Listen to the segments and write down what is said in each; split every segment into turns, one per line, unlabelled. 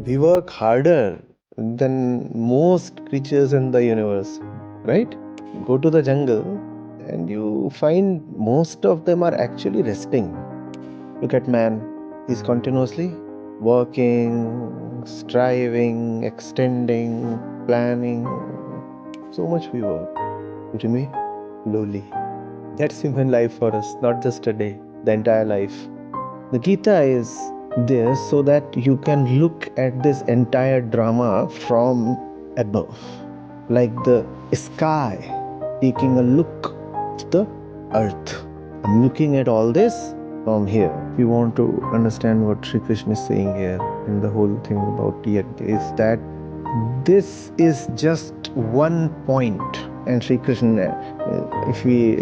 We work harder than most creatures in the universe, right? Go to the jungle and you find most of them are actually resting. Look at man, he's continuously working, striving, extending, planning. So much we work. Remain lowly. That's human life for us, not just a day, the entire life. The Gita is there so that you can look at this entire drama from above, like the sky taking a look at the earth. I'm looking at all this from here. If you want to understand what Sri Krishna is saying here, and the whole thing about Yagya is that this is just one point. And Sri Krishna, if we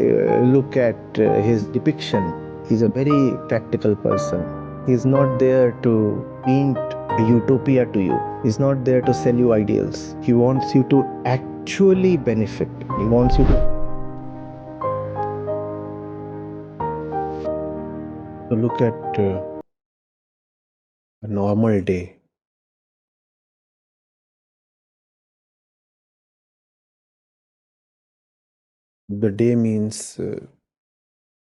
look at his depiction, he's a very practical person. He's not there to paint a utopia to you. He's not there to sell you ideals. He wants you to actually benefit. He wants you to look at a normal day. The day means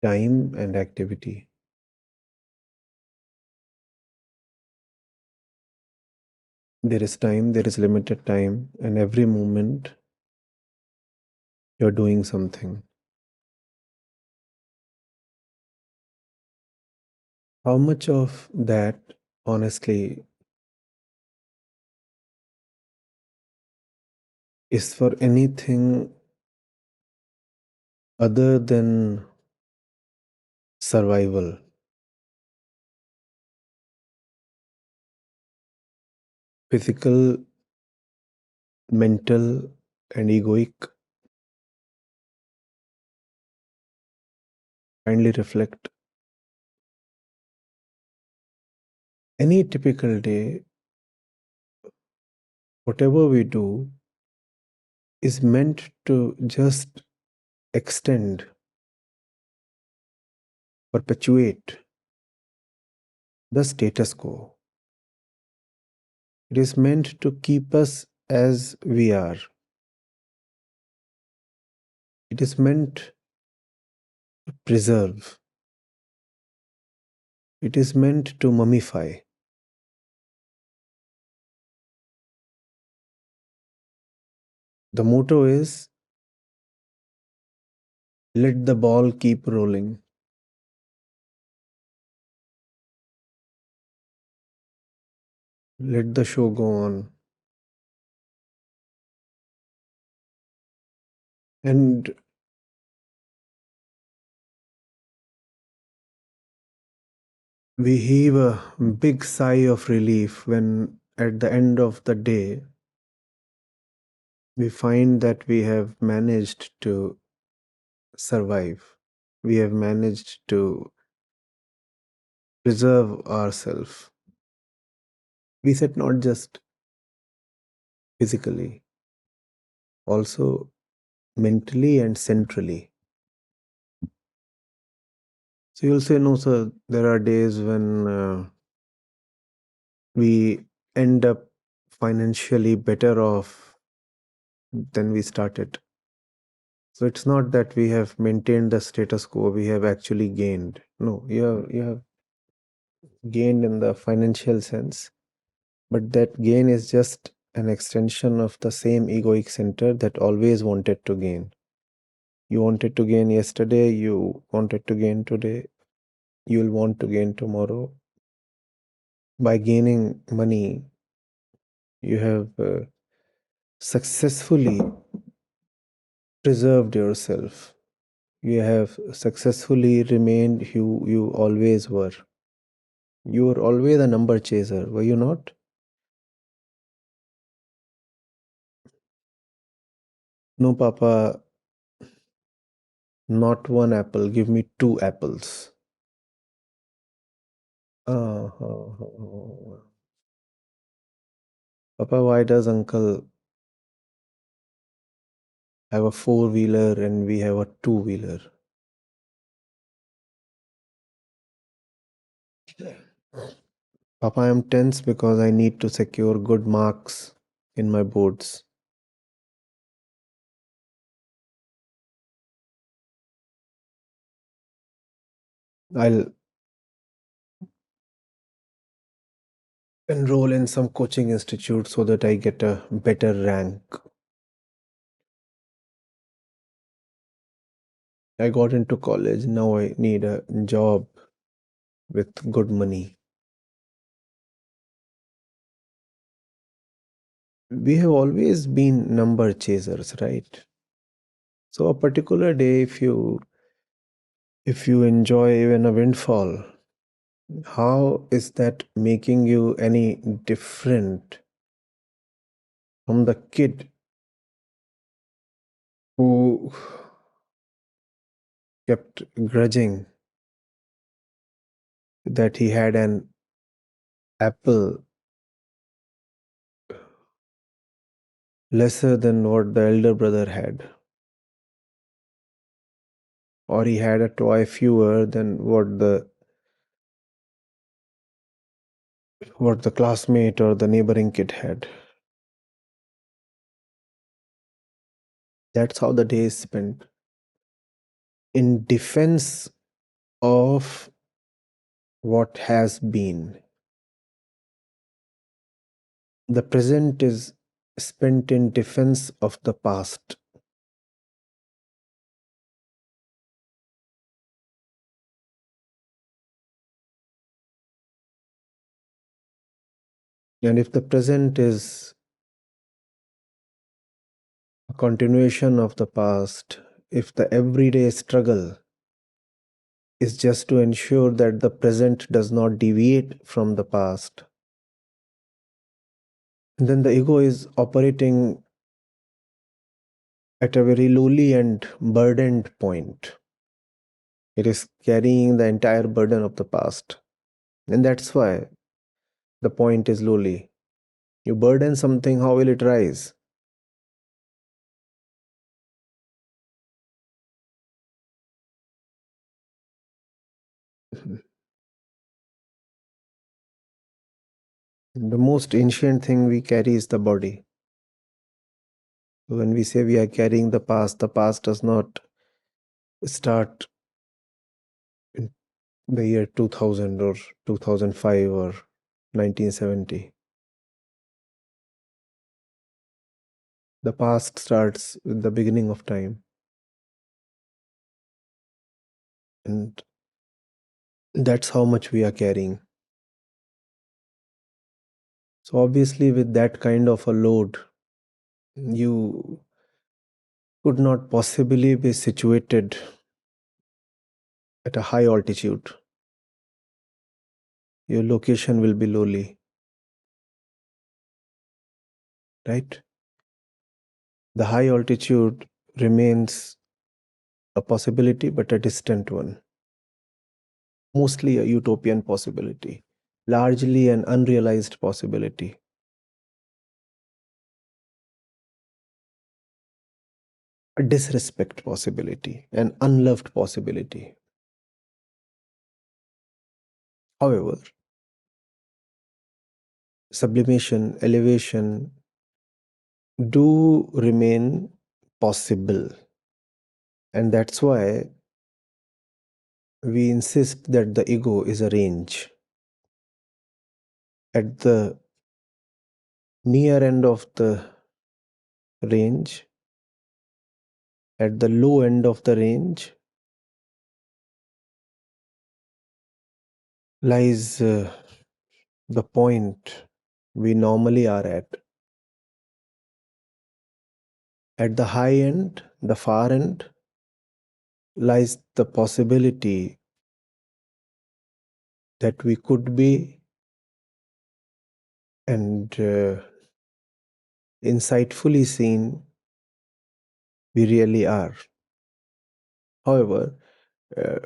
time and activity. There is time, there is limited time, and every moment you're doing something. How much of that, honestly, is for anything other than survival? Physical, mental, and egoic. Kindly reflect. Any typical day, whatever we do, is meant to just extend, perpetuate the status quo. It is meant to keep us as we are. It is meant to preserve. It is meant to mummify. The motto is, let the ball keep rolling. Let the show go on. And we heave a big sigh of relief when at the end of the day, we find that we have managed to survive. We have managed to preserve ourselves. We said not just physically, also mentally and centrally. So you'll say, no, sir, there are days when we end up financially better off than we started. So it's not that we have maintained the status quo, we have actually gained. No, you have gained in the financial sense, but that gain is just an extension of the same egoic center that always wanted to gain. You wanted to gain yesterday, you wanted to gain today, you will want to gain tomorrow. By gaining money, you have successfully preserved yourself. You have successfully remained who you always were. You were always a number chaser, were you not? No, Papa, not one apple. Give me two apples. Papa, why does uncle have a four-wheeler and we have a two-wheeler? Papa, I am tense because I need to secure good marks in my boards. I'll enroll in some coaching institute so that I get a better rank. I got into college, now I need a job with good money. We have always been number chasers, right? So a particular day, if you enjoy even a windfall, how is that making you any different from the kid who kept grudging that he had an apple lesser than what the elder brother had, or he had a toy fewer than what the classmate or the neighboring kid had. That's how the day is spent. In defense of what has been. The present is spent in defense of the past. And if the present is a continuation of the past, if the everyday struggle is just to ensure that the present does not deviate from the past, then the ego is operating at a very lowly and burdened point. It is carrying the entire burden of the past. And that's why the point is lowly. You burden something, how will it rise? The most ancient thing we carry is the body. When we say we are carrying the past does not start in the year 2000 or 2005 or 1970. The past starts with the beginning of time. And that's how much we are carrying. So, obviously, with that kind of a load, you could not possibly be situated at a high altitude. Your location will be lowly, right? The high altitude remains a possibility, but a distant one. Mostly a utopian possibility, largely an unrealized possibility. A disrespect possibility, an unloved possibility. However, sublimation, elevation do remain possible. And that's why we insist that the ego is a range. At the near end of the range, at the low end of the range, lies the point we normally are at. At the high end, the far end, lies the possibility that we could be and insightfully seen we really are. However, uh,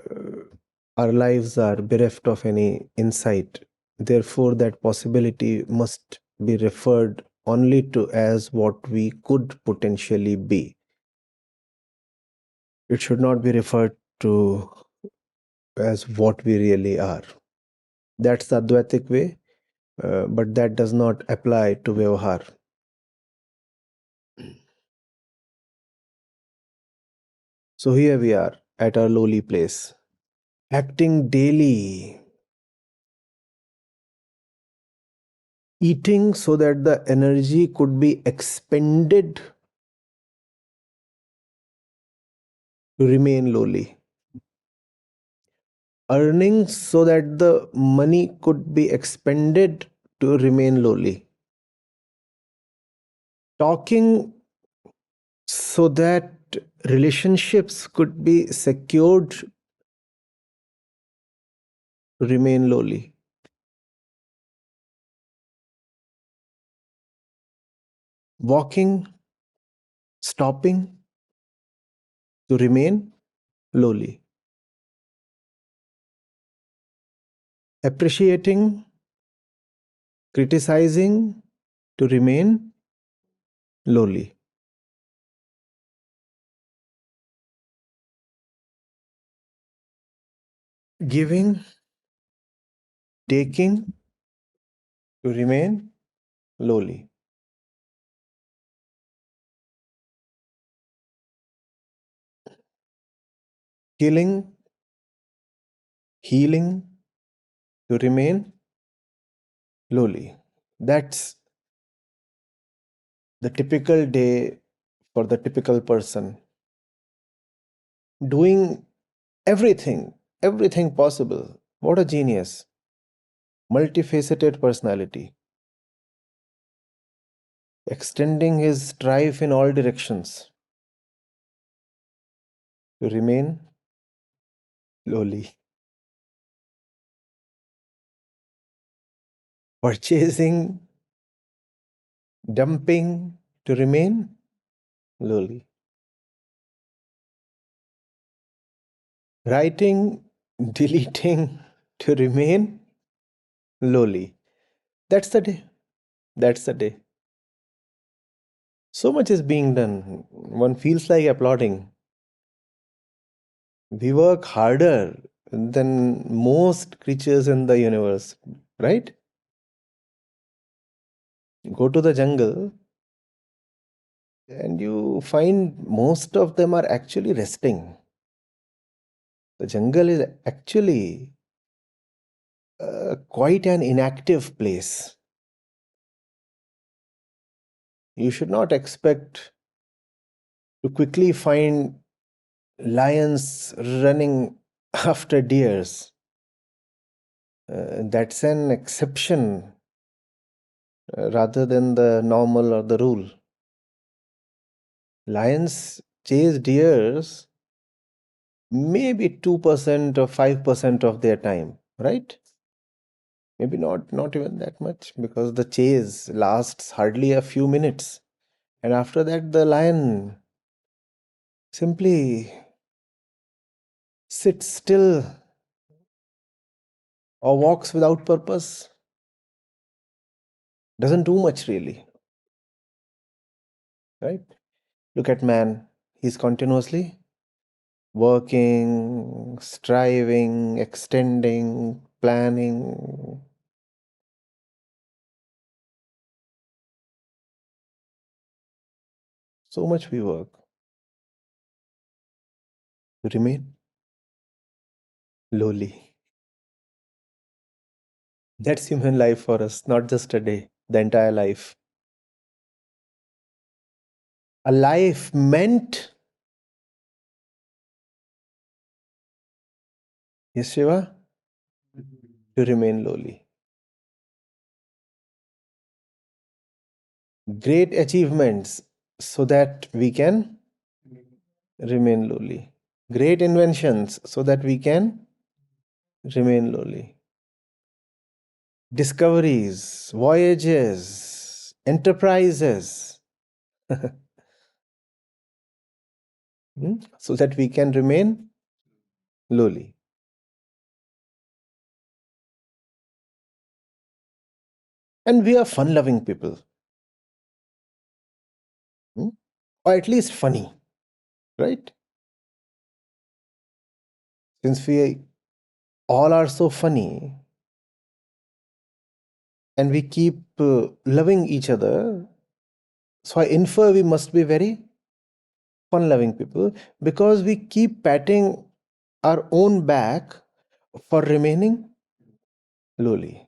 our lives are bereft of any insight. Therefore, that possibility must be referred only to as what we could potentially be. It should not be referred to as what we really are. That's the Advaitic way. but that does not apply to Vyavahar. So here we are at our lowly place, acting daily, eating so that the energy could be expended to remain lowly, earning so that the money could be expended to remain lowly, talking so that relationships could be secured to remain lowly, walking, stopping to remain lowly, appreciating, criticizing to remain lowly, giving, taking to remain lowly, killing, healing to remain lowly. That's the typical day for the typical person, doing everything, everything possible. What a genius. Multifaceted personality, extending his strife in all directions to remain lowly, purchasing, dumping to remain lowly, writing, deleting to remain lowly. That's the day. That's the day. So much is being done. One feels like applauding. We work harder than most creatures in the universe, right? Go to the jungle and you find most of them are actually resting. The jungle is actually quite an inactive place. You should not expect to quickly find lions running after deers. That's an exception rather than the normal or the rule. Lions chase deers maybe 2% or 5% of their time, right? Maybe not even that much, because the chase lasts hardly a few minutes, and after that the lion simply sits still or walks without purpose, doesn't do much really, right? Look at man, he's continuously working, striving, extending, planning. So much we work to remain lowly. That's human life for us, not just a day, the entire life. A life meant, yes, Shiva, to remain lowly. Great achievements so that we can remain lowly. Great inventions so that we can remain lowly. Discoveries, voyages, enterprises, so that we can remain lowly. And we are fun loving people, hmm, or at least funny, right? Since we all are so funny, and we keep loving each other. So I infer we must be very fun loving people because we keep patting our own back for remaining lowly.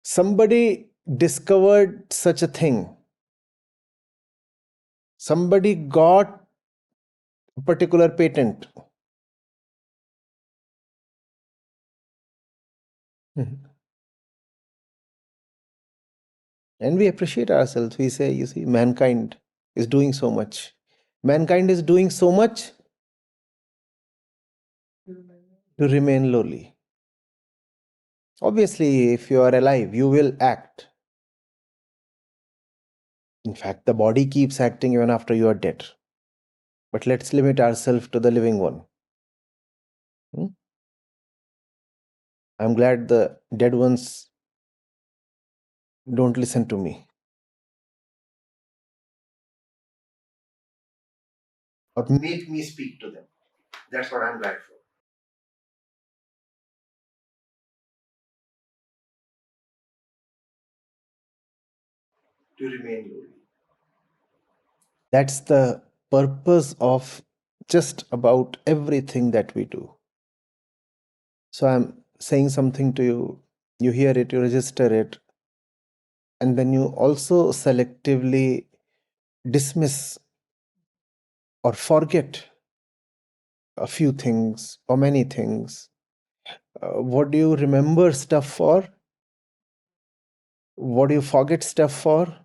Somebody discovered such a thing. Somebody got a particular patent. Mhm. And we appreciate ourselves. We say, you see, mankind is doing so much. Mankind is doing so much to remain lowly. Obviously, if you are alive, you will act. In fact, the body keeps acting even after you are dead. But let's limit ourselves to the living one. Hmm? I'm glad the dead ones don't listen to me or make me speak to them. That's what I'm glad for. To remain lowly. That's the purpose of just about everything that we do. So I'm saying something to you, you hear it, you register it, and then you also selectively dismiss or forget a few things or many things. What do you remember stuff for? What do you forget stuff for?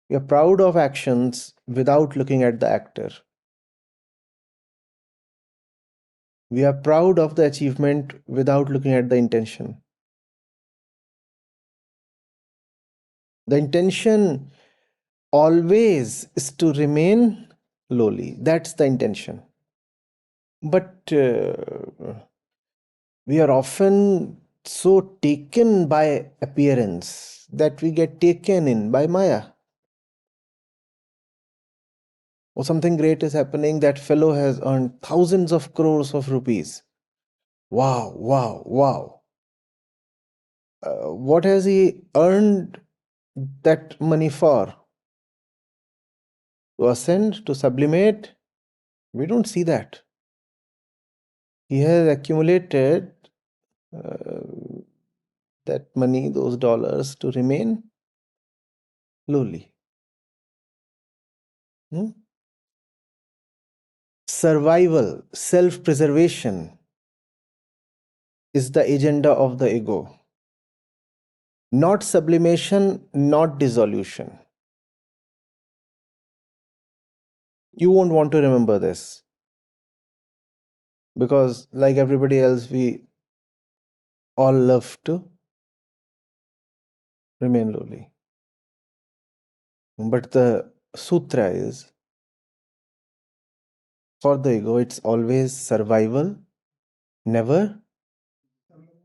We are proud of actions without looking at the actor. We are proud of the achievement without looking at the intention. The intention always is to remain lowly. That's the intention. But we are often so taken by appearance that we get taken in by Maya. Or something great is happening, that fellow has earned thousands of crores of rupees. Wow, wow, wow. What has he earned that money for? To ascend, to sublimate? We don't see that. He has accumulated uh, that money, those dollars, to remain lowly. Hmm? Survival, self preservation is the agenda of the ego. Not sublimation, not dissolution. You won't want to remember this because, like everybody else, we all love to remain lowly. But the sutra is, for the ego, it's always survival, never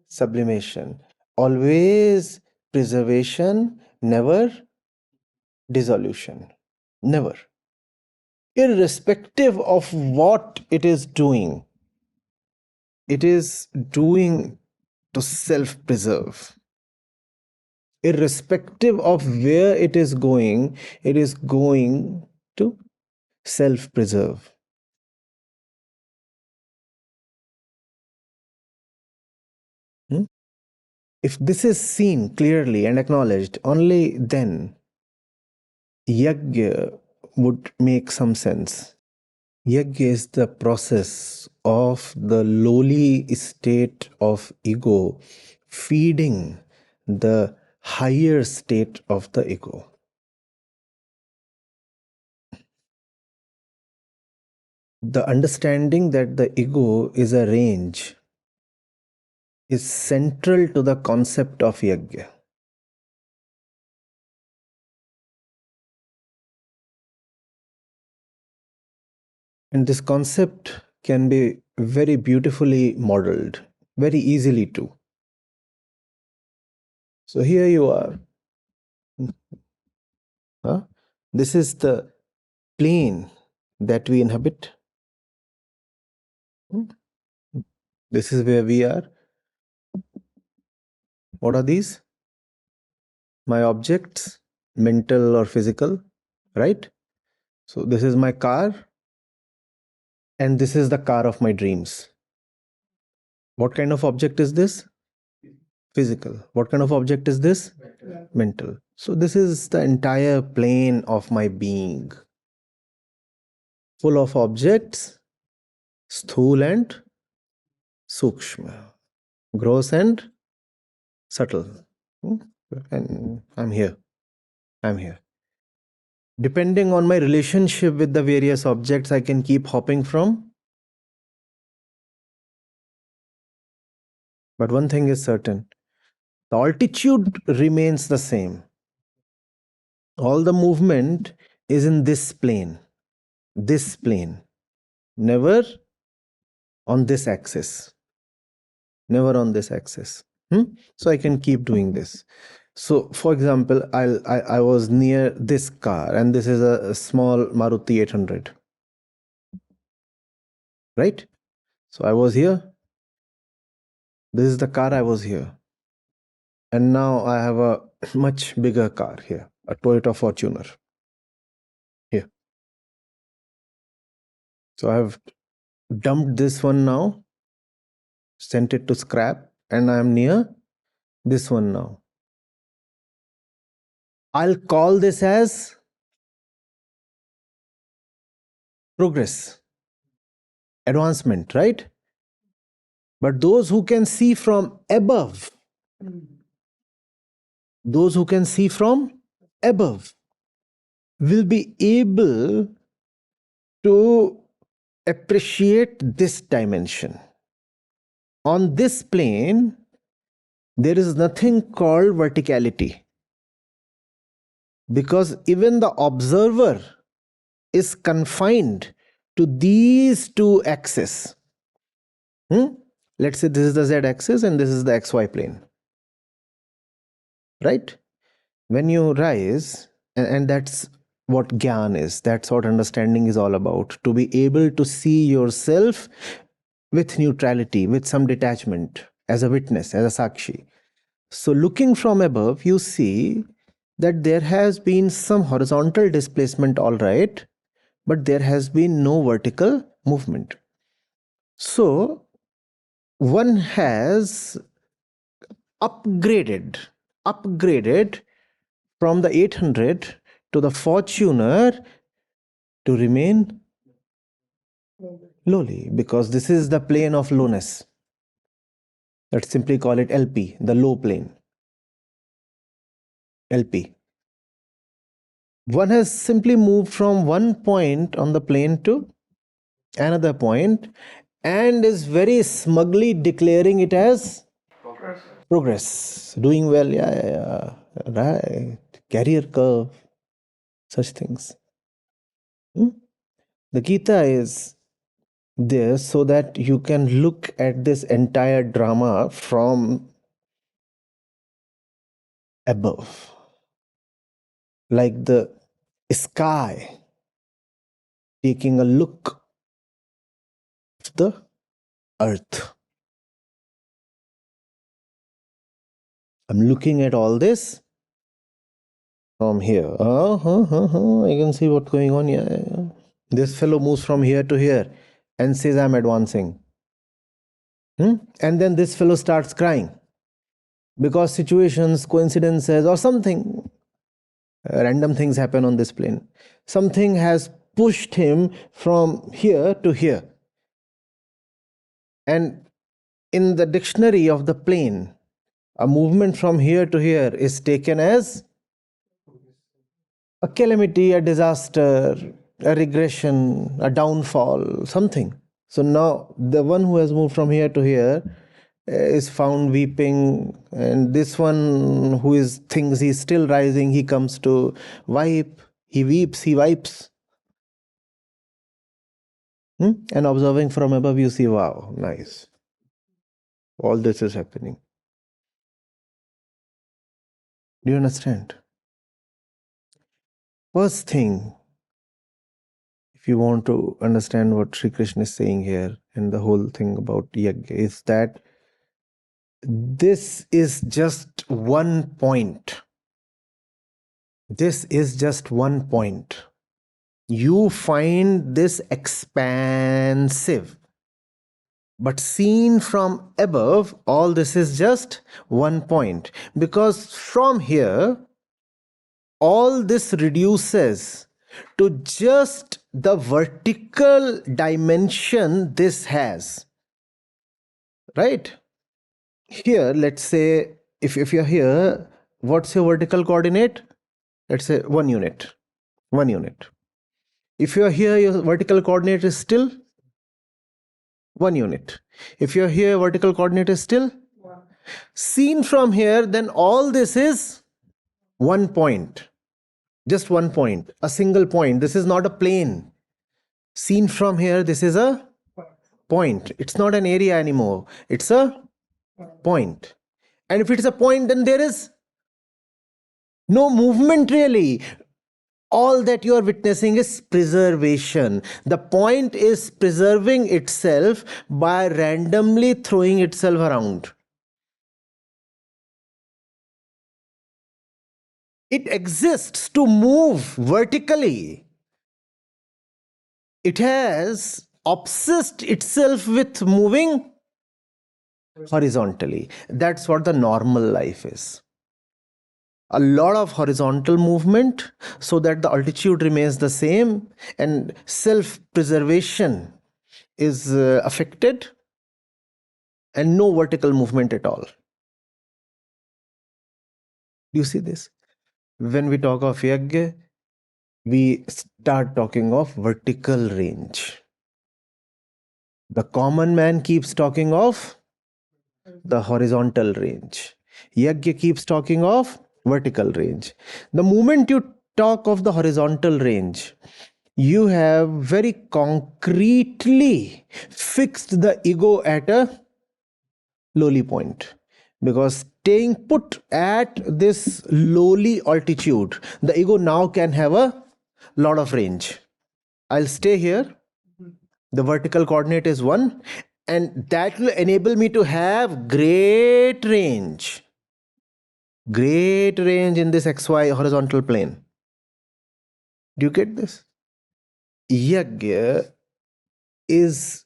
sublimation. Always preservation, never dissolution. Never. Irrespective of what it is doing to self preserve. Irrespective of where it is going to self preserve. Hmm? If this is seen clearly and acknowledged, only then Yagya would make some sense. Yagya is the process of the lowly state of ego feeding the higher state of the ego. The understanding that the ego is a range is central to the concept of Yagya. And this concept can be very beautifully modeled, very easily too. So here you are. Huh? This is the plane that we inhabit. This is where we are. What are these? My objects, mental or physical, right? So this is my car, and this is the car of my dreams. What kind of object is this? Physical. What kind of object is this? Mental. So this is the entire plane of my being, full of objects, sthul and sukshma, gross and subtle. And I'm here. I'm here. Depending on my relationship with the various objects, I can keep hopping from. But one thing is certain, the altitude remains the same. All the movement is in this plane, never on this axis, never on this axis. So I can keep doing this. So for example, I was near this car, and this is a small Maruti 800, right? So I was here. This is the car, I was here. And now I have a much bigger car here, a Toyota Fortuner here. So I have dumped this one now, sent it to scrap, and I am near this one now. I'll call this as progress, advancement, right? But those who can see from above, those who can see from above will be able to appreciate this dimension. On this plane, there is nothing called verticality, because even the observer is confined to these two axes. Let's say this is the z-axis and this is the xy plane, right? When you rise, and that's what gyan is, that's what understanding is all about, to be able to see yourself with neutrality, with some detachment, as a witness, as a sakshi. So looking from above, you see that there has been some horizontal displacement, all right, but there has been no vertical movement. So one has upgraded from the 800 to the Fortuner to remain lowly, because this is the plane of lowness. Let's simply call it LP, the low plane. LP. One has simply moved from one point on the plane to another point and is very smugly declaring it as progress, doing well, yeah, right, career curve, such things. The Gita is there so that you can look at this entire drama from above, like the sky taking a look at the earth. I'm looking at all this from here. I can see what's going on. Yeah. This fellow moves from here to here and says, I'm advancing. And then this fellow starts crying because situations, coincidences, or something, random things happen on this plane. Something has pushed him from here to here. And in the dictionary of the plane, a movement from here to here is taken as a calamity, a disaster, a regression, a downfall, something. So now the one who has moved from here to here is found weeping, and this one who is thinks he's still rising, he comes to wipe, he weeps, he wipes. And observing from above, you see, wow, nice. All this is happening. Do you understand? First thing, if you want to understand what Sri Krishna is saying here, and the whole thing about Yagya is that this is just one point. This is just one point. You find this expansive, but seen from above, all this is just one point. Because from here, all this reduces to just the vertical dimension this has. Right? Here, let's say, if you're here, what's your vertical coordinate? Let's say 1 unit. 1 unit. If you're here, your vertical coordinate is still 1 unit. If you're here, vertical coordinate is still seen from here, then all this is 1 point. Just 1 point, a single point. This is not a plane. Seen from here, this is a point. It's not an area anymore. It's a point. And if it's a point, then there is no movement really. All that you are witnessing is preservation. The point is preserving itself by randomly throwing itself around. It exists to move vertically. It has obsessed itself with moving horizontally. That's what the normal life is. A lot of horizontal movement so that the altitude remains the same and self-preservation is affected, and no vertical movement at all. Do you see this? When we talk of Yagya, we start talking of vertical range. The common man keeps talking of the horizontal range. Yagya keeps talking of vertical range. The moment you talk of the horizontal range, you have very concretely fixed the ego at a lowly point. Because staying put at this lowly altitude, the ego now can have a lot of range. I'll stay here. The vertical coordinate is 1, and that will enable me to have great range. Great range in this XY horizontal plane. Do you get this? Yagya is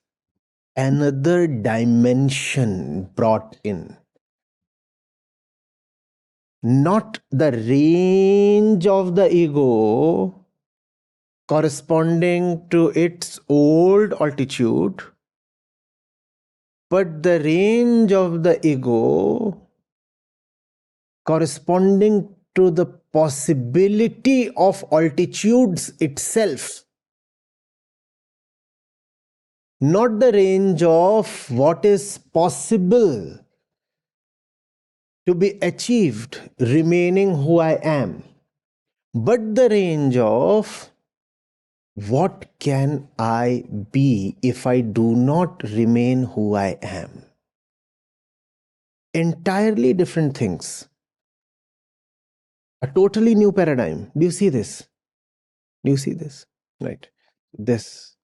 another dimension brought in. Not the range of the ego corresponding to its old altitude, but the range of the ego corresponding to the possibility of altitudes itself. Not the range of what is possible to be achieved remaining who I am, but the range of what can I be if I do not remain who I am. Entirely different things. A totally new paradigm. Do you see this? Do you see this? Right. This.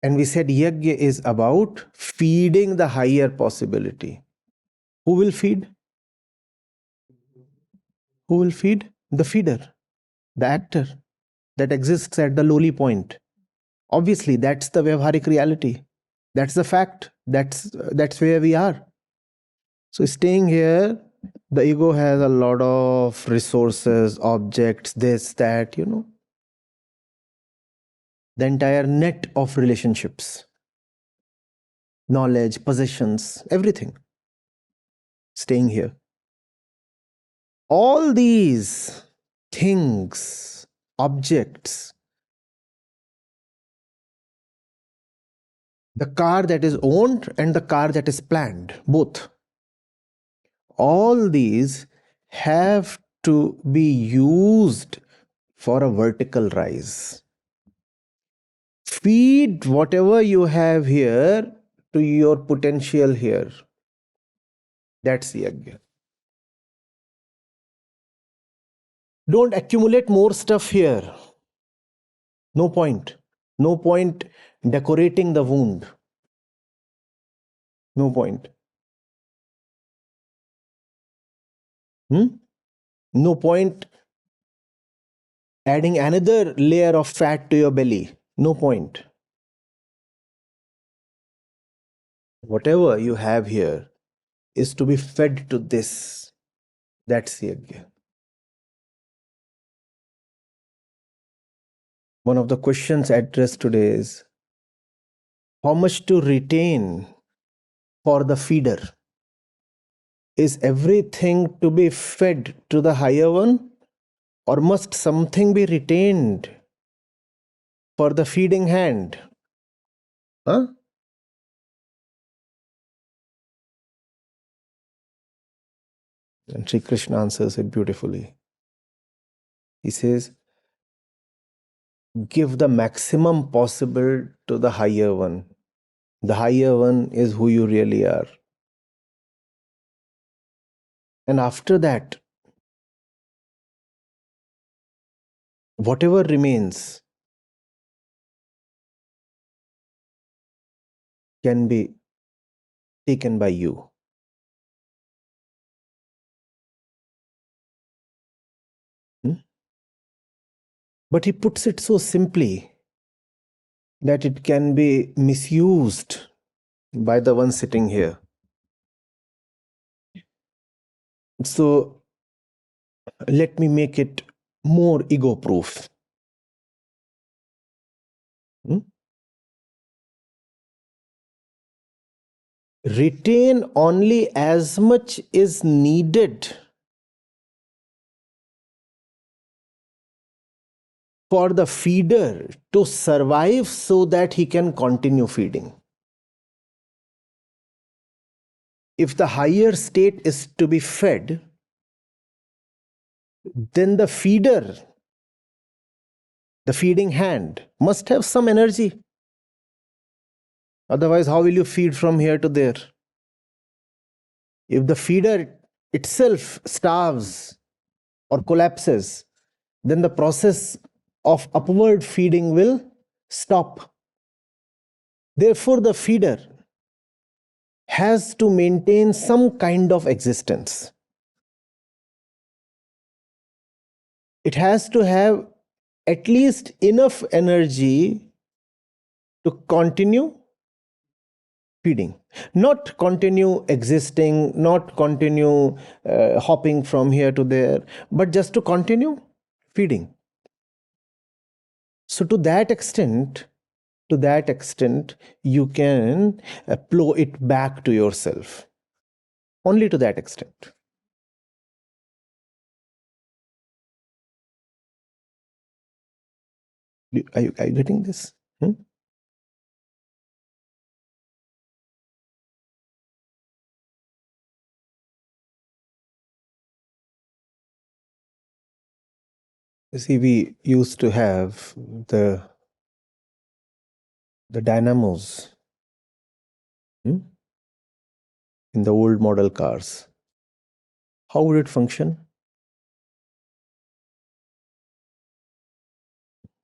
And we said Yagya is about feeding the higher possibility. Who will feed? Who will feed? The feeder, the actor that exists at the lowly point. Obviously, that's the Vyavharik reality. That's the fact. That's where we are. So staying here, the ego has a lot of resources, objects, this, that, the entire net of relationships, knowledge, possessions, everything. Staying here. All these things, objects, the car that is owned and the car that is planned, both. All these have to be used for a vertical rise. Feed whatever you have here to your potential here. That's Yagya. Don't accumulate more stuff here. No point. No point decorating the wound. No point. No point adding another layer of fat to your belly. No point. Whatever you have here is to be fed to this. That's Yagya. One of the questions addressed today is how much to retain for the feeder? Is everything to be fed to the higher one, or must something be retained for the feeding hand? Huh? And Sri Krishna answers it beautifully. He says, give the maximum possible to the higher one. The higher one is who you really are. And after that, whatever remains can be taken by you. But he puts it so simply that it can be misused by the one sitting here. So let me make it more ego proof. Retain only as much is needed for the feeder to survive so that he can continue feeding. If the higher state is to be fed, then the feeder, the feeding hand, must have some energy. Otherwise, how will you feed from here to there? If the feeder itself starves or collapses, then the process of upward feeding will stop. Therefore, the feeder has to maintain some kind of existence. It has to have at least enough energy to continue feeding, not continue existing, not continue hopping from here to there, but just to continue feeding. So to that extent, you can plow it back to yourself. Only to that extent. Are you getting this? You see, we used to have the dynamos in the old model cars. How would it function?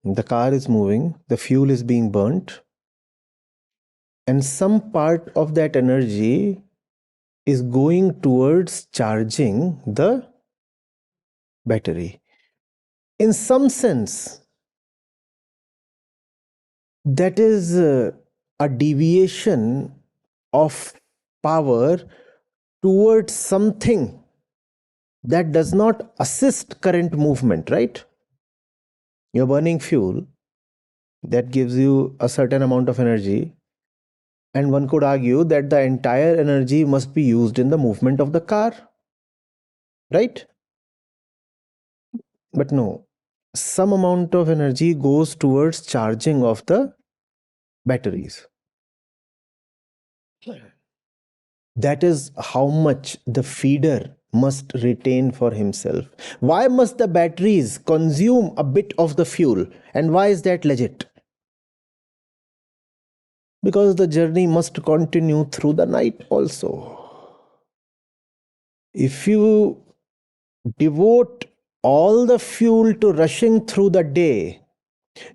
The car is moving, the fuel is being burnt, and some part of that energy is going towards charging the battery. In some sense, that is a deviation of power towards something that does not assist current movement, right? You're burning fuel that gives you a certain amount of energy, and one could argue that the entire energy must be used in the movement of the car, right? But no, some amount of energy goes towards charging of the batteries. That is how much the feeder must retain for himself. Why must the batteries consume a bit of the fuel? And why is that legit? Because the journey must continue through the night also. If you devote all the fuel to rushing through the day,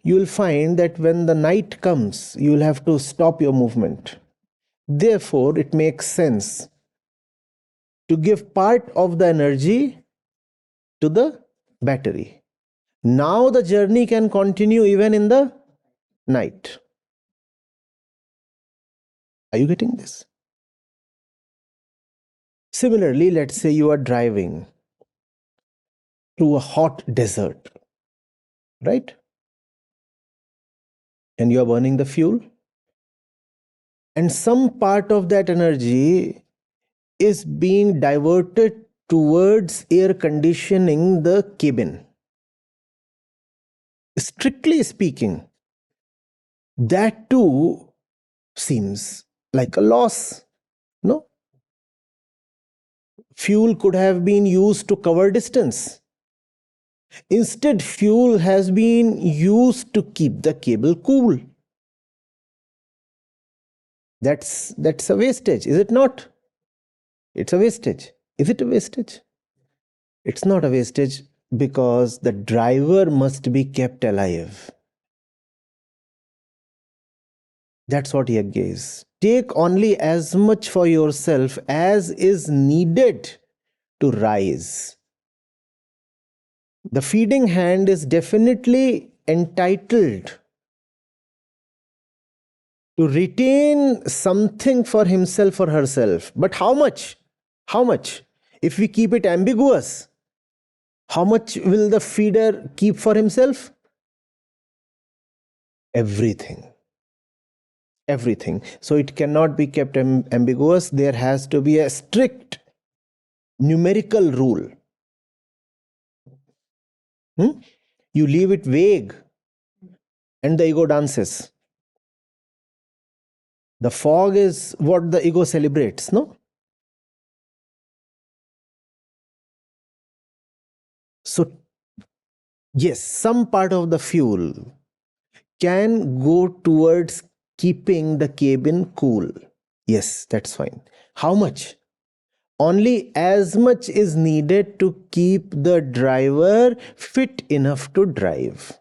you will find that when the night comes, you will have to stop your movement. Therefore, it makes sense to give part of the energy to the battery. Now the journey can continue even in the night. Are you getting this? Similarly, let's say you are driving through a hot desert, right? And you are burning the fuel, and some part of that energy is being diverted towards air conditioning the cabin. Strictly speaking, that too seems like a loss. No? Fuel could have been used to cover distance. Instead, fuel has been used to keep the cable cool. That's a wastage, is it not? It's a wastage. Is it a wastage? It's not a wastage because the driver must be kept alive. That's what Yagya is. Take only as much for yourself as is needed to rise. The feeding hand is definitely entitled to retain something for himself or herself. But how much? How much? If we keep it ambiguous, how much will the feeder keep for himself? Everything. Everything. So it cannot be kept ambiguous. There has to be a strict numerical rule. You leave it vague and the ego dances. The fog is what the ego celebrates, no? So, yes, some part of the fuel can go towards keeping the cabin cool. Yes, that's fine. How much? Only as much is needed to keep the driver fit enough to drive.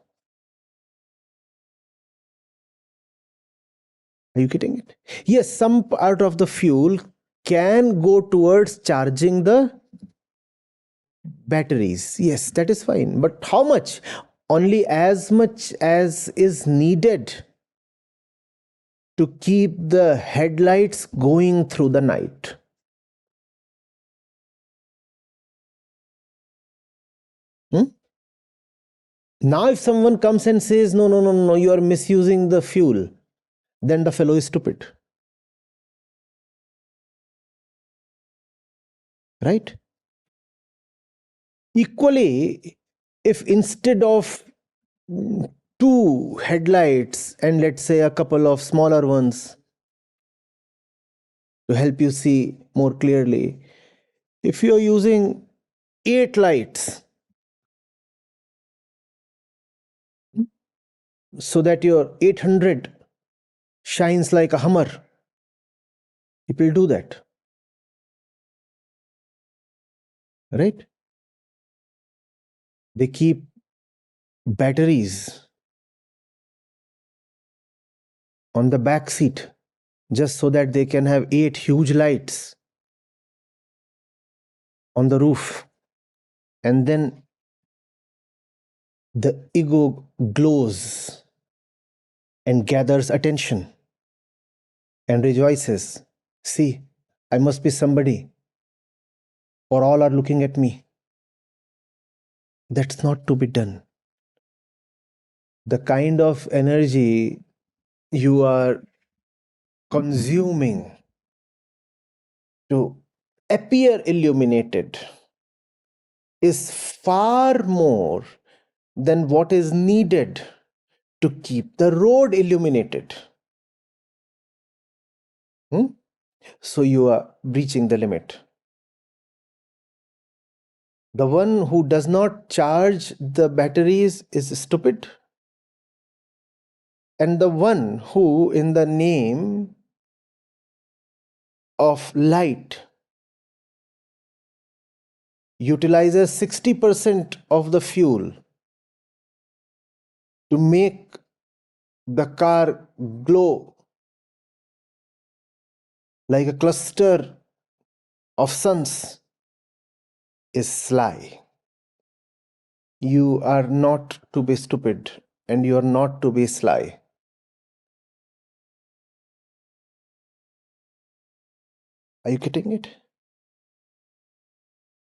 Are you getting it? Yes, some part of the fuel can go towards charging the batteries. Yes, that is fine. But how much? Only as much as is needed to keep the headlights going through the night. Now, if someone comes and says, no, you are misusing the fuel, then the fellow is stupid. Right? Equally, if instead of two headlights and let's say a couple of smaller ones to help you see more clearly, if you're using 8 lights so that your 800 shines like a Hummer, people do that. Right? They keep batteries on the back seat just so that they can have 8 huge lights on the roof. And then the ego glows and gathers attention and rejoices. See, I must be somebody, or all are looking at me. That's not to be done. The kind of energy you are consuming to appear illuminated is far more than what is needed to keep the road illuminated. So you are breaching the limit. The one who does not charge the batteries is stupid. And the one who, in the name of light, utilizes 60% of the fuel to make the car glow like a cluster of suns is sly. You are not to be stupid and you are not to be sly. Are you getting it?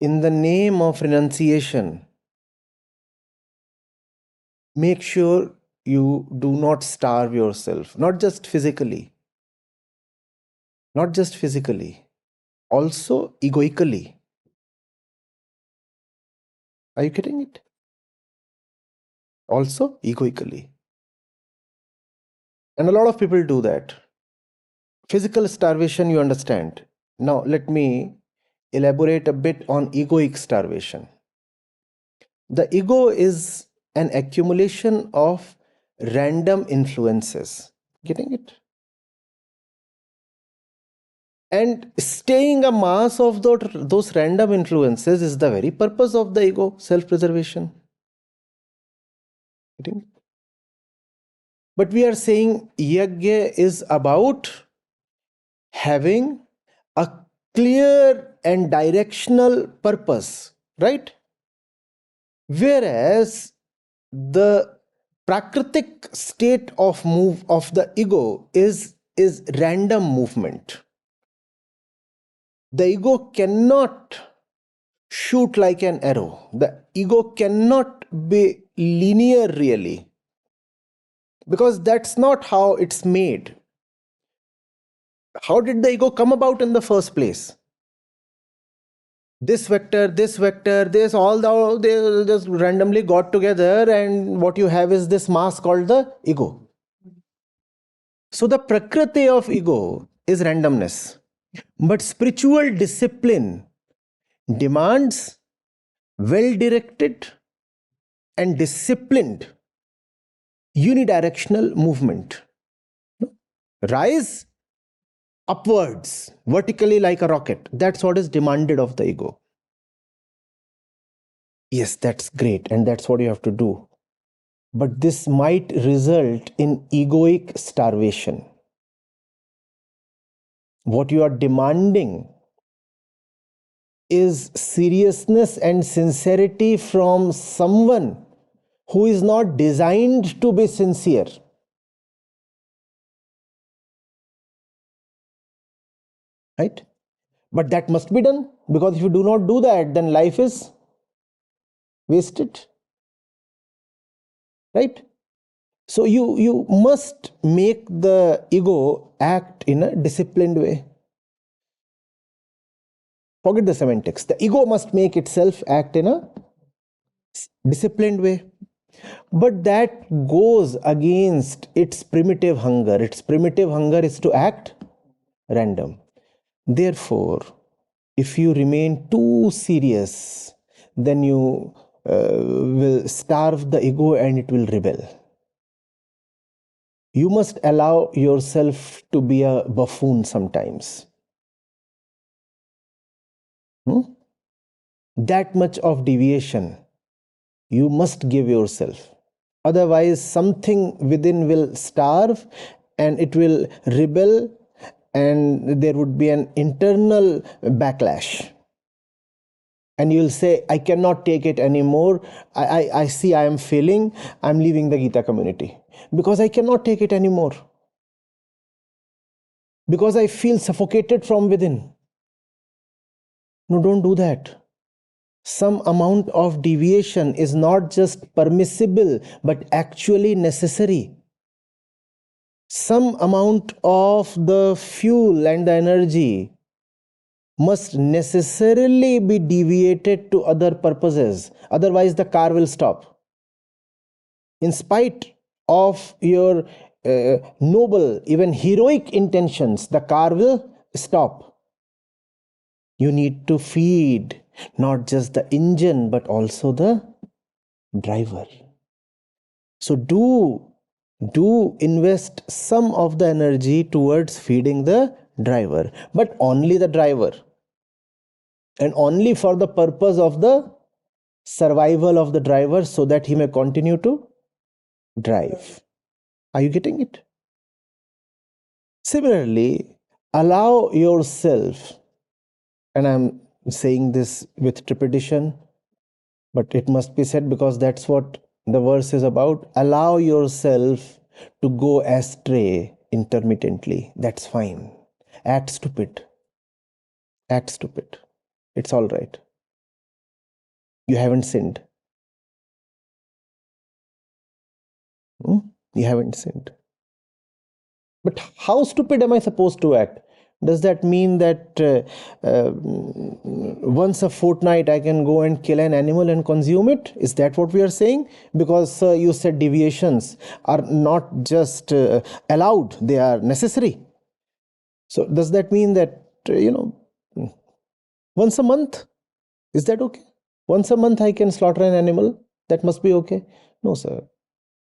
In the name of renunciation, make sure you do not starve yourself, not just physically, also egoically. Are you getting it? Also egoically. And a lot of people do that. Physical starvation, you understand. Now, let me elaborate a bit on egoic starvation. The ego is an accumulation of random influences. Getting it? And staying a mass of those random influences is the very purpose of the ego, self-preservation. Getting it? But we are saying Yagya is about having a clear and directional purpose, right? Whereas the prakritic state of the ego is random movement. The ego cannot shoot like an arrow. The ego cannot be linear really, because that's not how it's made. How did the ego come about in the first place? This vector, this all they just randomly got together, and what you have is this mass called the ego. So the prakriti of ego is randomness. But spiritual discipline demands well-directed and disciplined unidirectional movement. Rise upwards, vertically like a rocket. That's what is demanded of the ego. Yes, that's great, and that's what you have to do. But this might result in egoic starvation. What you are demanding is seriousness and sincerity from someone who is not designed to be sincere. Right? But that must be done, because if you do not do that, then life is wasted. Right? So you must make the ego act in a disciplined way. Forget the semantics. The ego must make itself act in a disciplined way. But that goes against its primitive hunger. Its primitive hunger is to act random. Therefore, if you remain too serious, then you will starve the ego and it will rebel. You must allow yourself to be a buffoon sometimes. That much of deviation you must give yourself. Otherwise, something within will starve and it will rebel, and there would be an internal backlash. And you'll say, I cannot take it anymore. I see I am failing. I'm leaving the Gita community because I cannot take it anymore. Because I feel suffocated from within. No, don't do that. Some amount of deviation is not just permissible, but actually necessary. Some amount of the fuel and the energy must necessarily be deviated to other purposes. Otherwise, the car will stop. In spite of your noble, even heroic intentions, the car will stop. You need to feed not just the engine, but also the driver. So do invest some of the energy towards feeding the driver, but only the driver, and only for the purpose of the survival of the driver, so that he may continue to drive. Are you getting it? Similarly, allow yourself, and I'm saying this with trepidation, but it must be said because that's what the verse is about. Allow yourself to go astray intermittently. That's fine. Act stupid. Act stupid. It's all right. You haven't sinned. Hmm? You haven't sinned. But how stupid am I supposed to act? Does that mean that once a fortnight I can go and kill an animal and consume it? Is that what we are saying? Because you said deviations are not just allowed, they are necessary. So does that mean that, once a month, is that okay? Once a month I can slaughter an animal? That must be okay? No, sir.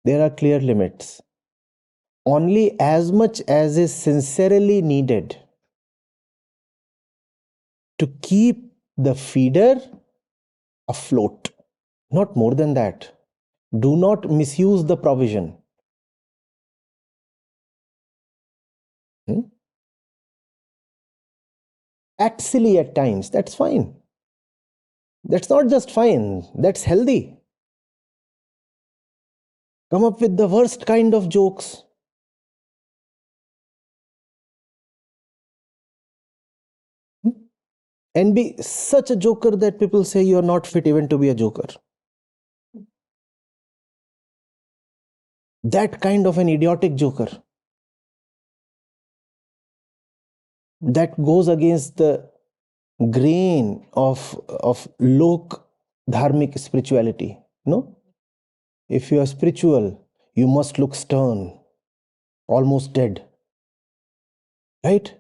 There are clear limits. Only as much as is sincerely needed to keep the feeder afloat. Not more than that. Do not misuse the provision. Act silly at times. That's fine. That's not just fine. That's healthy. Come up with the worst kind of jokes. And be such a joker that people say you're not fit even to be a joker. That kind of an idiotic joker that goes against the grain of lok dharmic spirituality. No? If you are spiritual, you must look stern, almost dead. Right?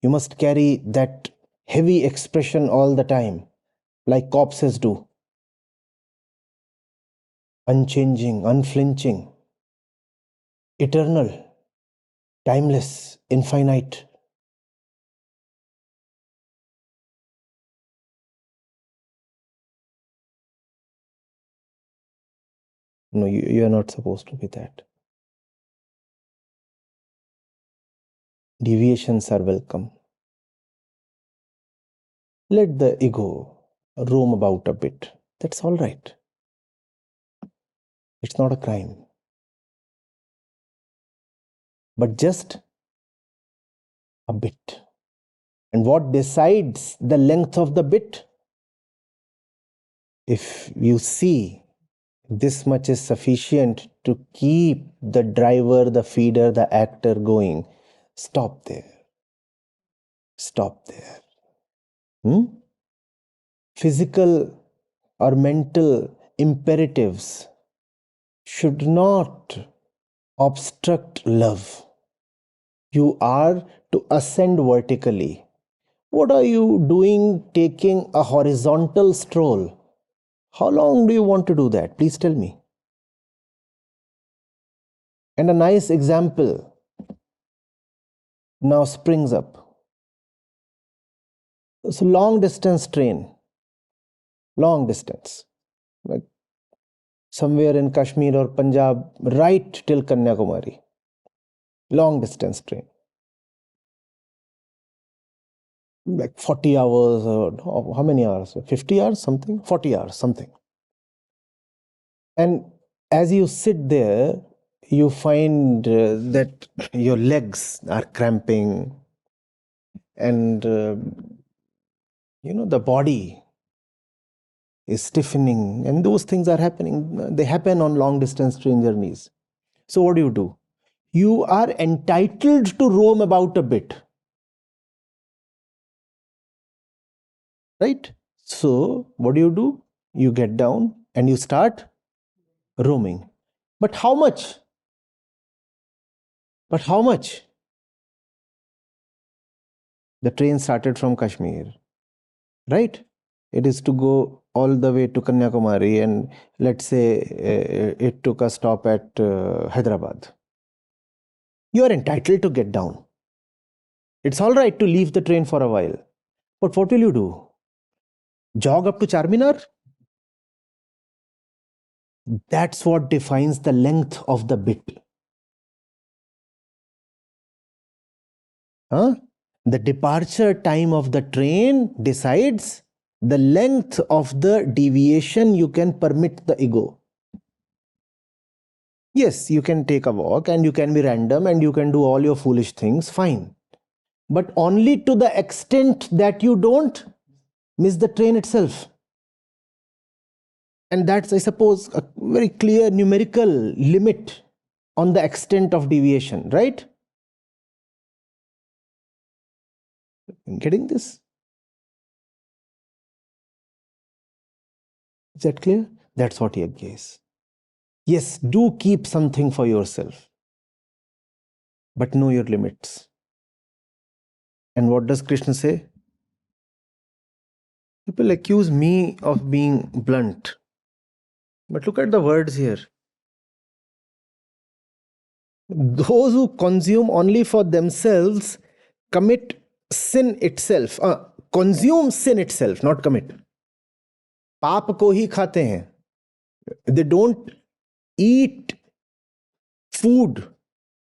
You must carry that heavy expression all the time, like corpses do. Unchanging, unflinching, eternal, timeless, infinite. No, you are not supposed to be that. Deviations are welcome. Let the ego roam about a bit. That's all right. It's not a crime. But just a bit. And what decides the length of the bit? If you see this much is sufficient to keep the driver, the feeder, the actor going, stop there. Stop there. Physical or mental imperatives should not obstruct love. You are to ascend vertically. What are you doing taking a horizontal stroll? How long do you want to do that? Please tell me. And a nice example now springs up. It's a long distance train. Long distance. Like somewhere in Kashmir or Punjab, right till Kanyakumari. Long distance train. Like 40 hours or how many hours? 50 hours, something? 40 hours, something. And as you sit there, you find that your legs are cramping and the body is stiffening, and those things are happening. They happen on long distance train journeys. So what do? You are entitled to roam about a bit. Right? So what do? You get down and you start roaming. But how much? But how much? The train started from Kashmir, right? It is to go all the way to Kanyakumari, and let's say it took a stop at Hyderabad. You are entitled to get down. It's all right to leave the train for a while. But what will you do? Jog up to Charminar? That's what defines the length of the bit. Huh? The departure time of the train decides the length of the deviation you can permit the ego. Yes, you can take a walk and you can be random and you can do all your foolish things, fine. But only to the extent that you don't miss the train itself. And that's, I suppose, a very clear numerical limit on the extent of deviation, right? Getting this? Is that clear? That's what Yagya is. Yes, do keep something for yourself, but know your limits. And what does Krishna say? People accuse me of being blunt. But look at the words here. Those who consume only for themselves commit sin itself. Consume sin itself, not commit. पाप को ही खाते हैं. They don't eat food.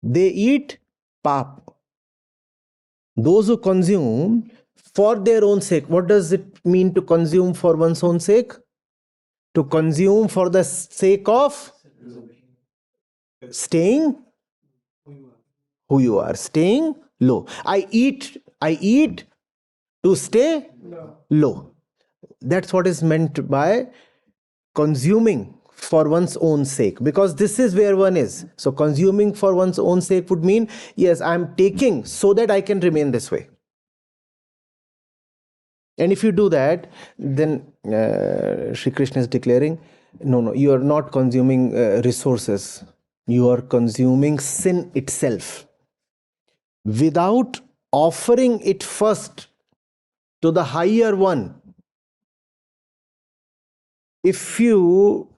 They eat pap. Those who consume for their own sake. What does it mean to consume for one's own sake? To consume for the sake of staying who you are, staying low. I eat to stay low. That's what is meant by consuming for one's own sake, because this is where one is. So consuming for one's own sake would mean, yes, I'm taking so that I can remain this way. And if you do that, then Sri Krishna is declaring, no, you are not consuming resources. You are consuming sin itself. Without offering it first to the higher one. If you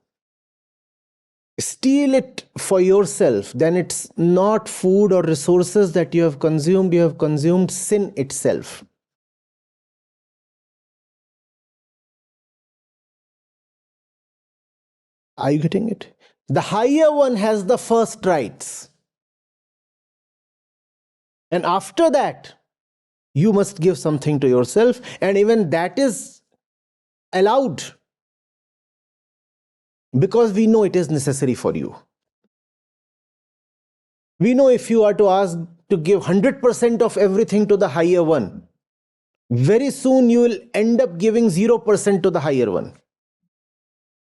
steal it for yourself, then it's not food or resources that you have consumed sin itself. Are you getting it? The higher one has the first rights. And after that, you must give something to yourself, and even that is allowed because we know it is necessary for you. We know if you are to ask to give 100% of everything to the higher one, very soon you will end up giving 0% to the higher one.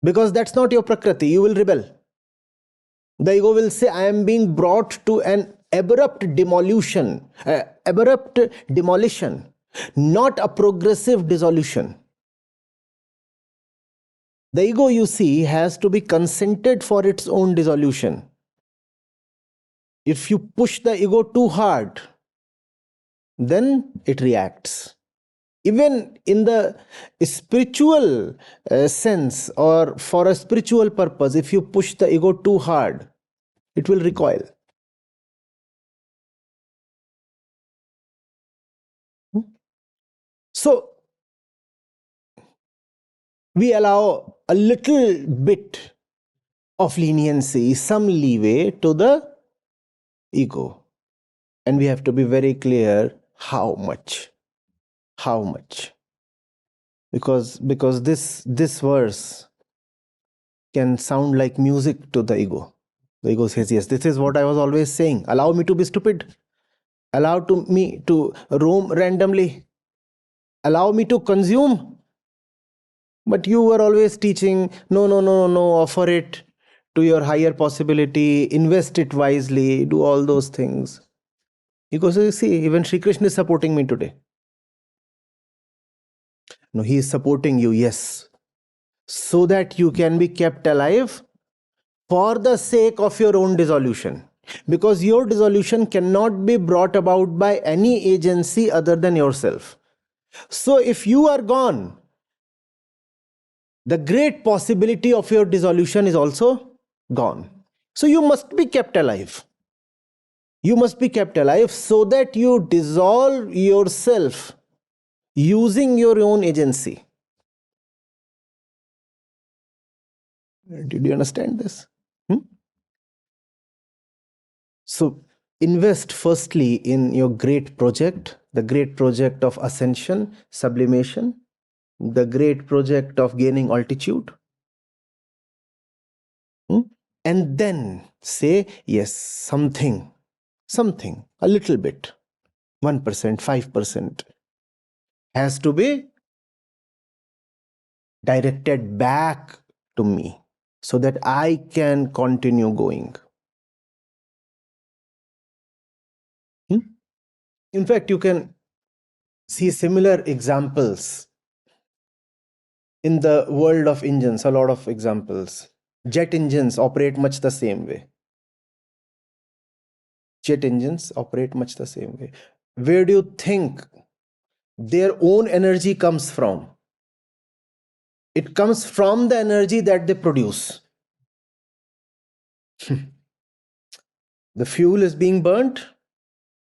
Because that's not your prakriti, you will rebel. The ego will say, I am being brought to an abrupt demolition, not a progressive dissolution. The ego, you see, has to be consented for its own dissolution. If you push the ego too hard, then it reacts. Even in the spiritual sense, or for a spiritual purpose, if you push the ego too hard, it will recoil. So, we allow a little bit of leniency, some leeway to the ego. And we have to be very clear how much. How much? Because this verse can sound like music to the ego. The ego says, yes, this is what I was always saying. Allow me to be stupid. Allow me to roam randomly. Allow me to consume. But you were always teaching, no, offer it to your higher possibility, invest it wisely, do all those things. Ego says, see, even Sri Krishna is supporting me today. No, he is supporting you, yes, so that you can be kept alive for the sake of your own dissolution. Because your dissolution cannot be brought about by any agency other than yourself. So if you are gone, the great possibility of your dissolution is also gone. So you must be kept alive. You must be kept alive so that you dissolve yourself using your own agency. Did you understand this? Hmm? So invest firstly in your great project, the great project of ascension, sublimation, the great project of gaining altitude. And then say, yes, something, a little bit, 1%, 5% has to be directed back to me so that I can continue going. In fact, you can see similar examples in the world of engines, a lot of examples. Jet engines operate much the same way. Jet engines operate much the same way. Where do you think their own energy comes from? It comes from the energy that they produce. The fuel is being burnt,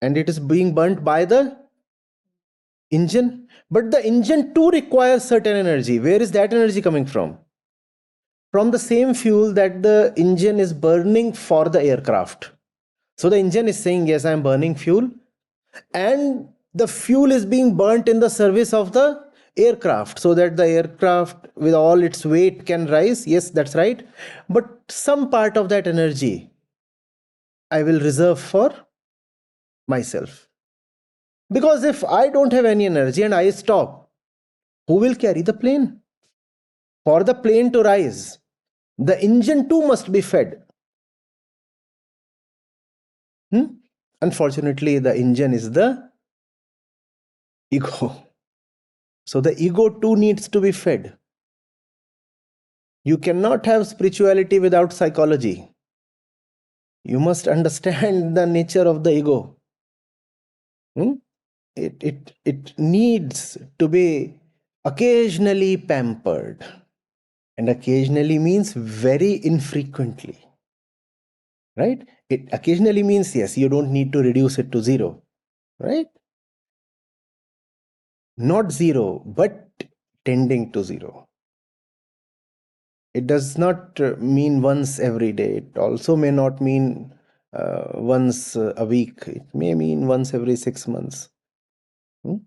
and it is being burnt by the engine. But the engine too requires certain energy. Where is that energy coming from? From the same fuel that the engine is burning for the aircraft. So the engine is saying, yes, I am burning fuel, and the fuel is being burnt in the service of the aircraft so that the aircraft with all its weight can rise. Yes, that's right. But some part of that energy I will reserve for myself. Because if I don't have any energy and I stop, who will carry the plane? For the plane to rise, the engine too must be fed. Unfortunately, the engine is the ego. So the ego too needs to be fed. You cannot have spirituality without psychology. You must understand the nature of the ego. It needs to be occasionally pampered. And occasionally means very infrequently. Right? It occasionally means, yes, you don't need to reduce it to zero. Right? Not zero, but tending to zero. It does not mean once every day. It also may not mean once a week. It may mean once every 6 months. Do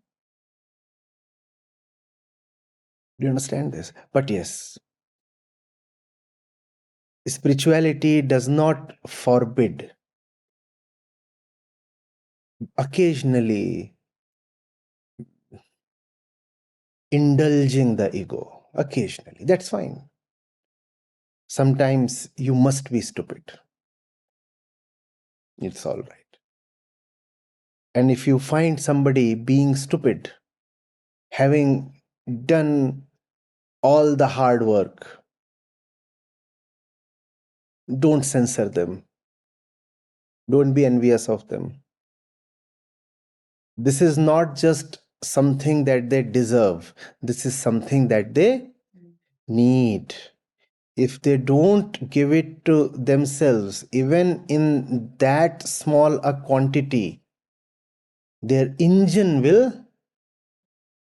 you understand this? But yes, spirituality does not forbid occasionally indulging the ego. Occasionally. That's fine. Sometimes you must be stupid. It's all right. And if you find somebody being stupid, having done all the hard work, don't censor them. Don't be envious of them. This is not just something that they deserve. This is something that they need. If they don't give it to themselves, even in that small a quantity, their engine will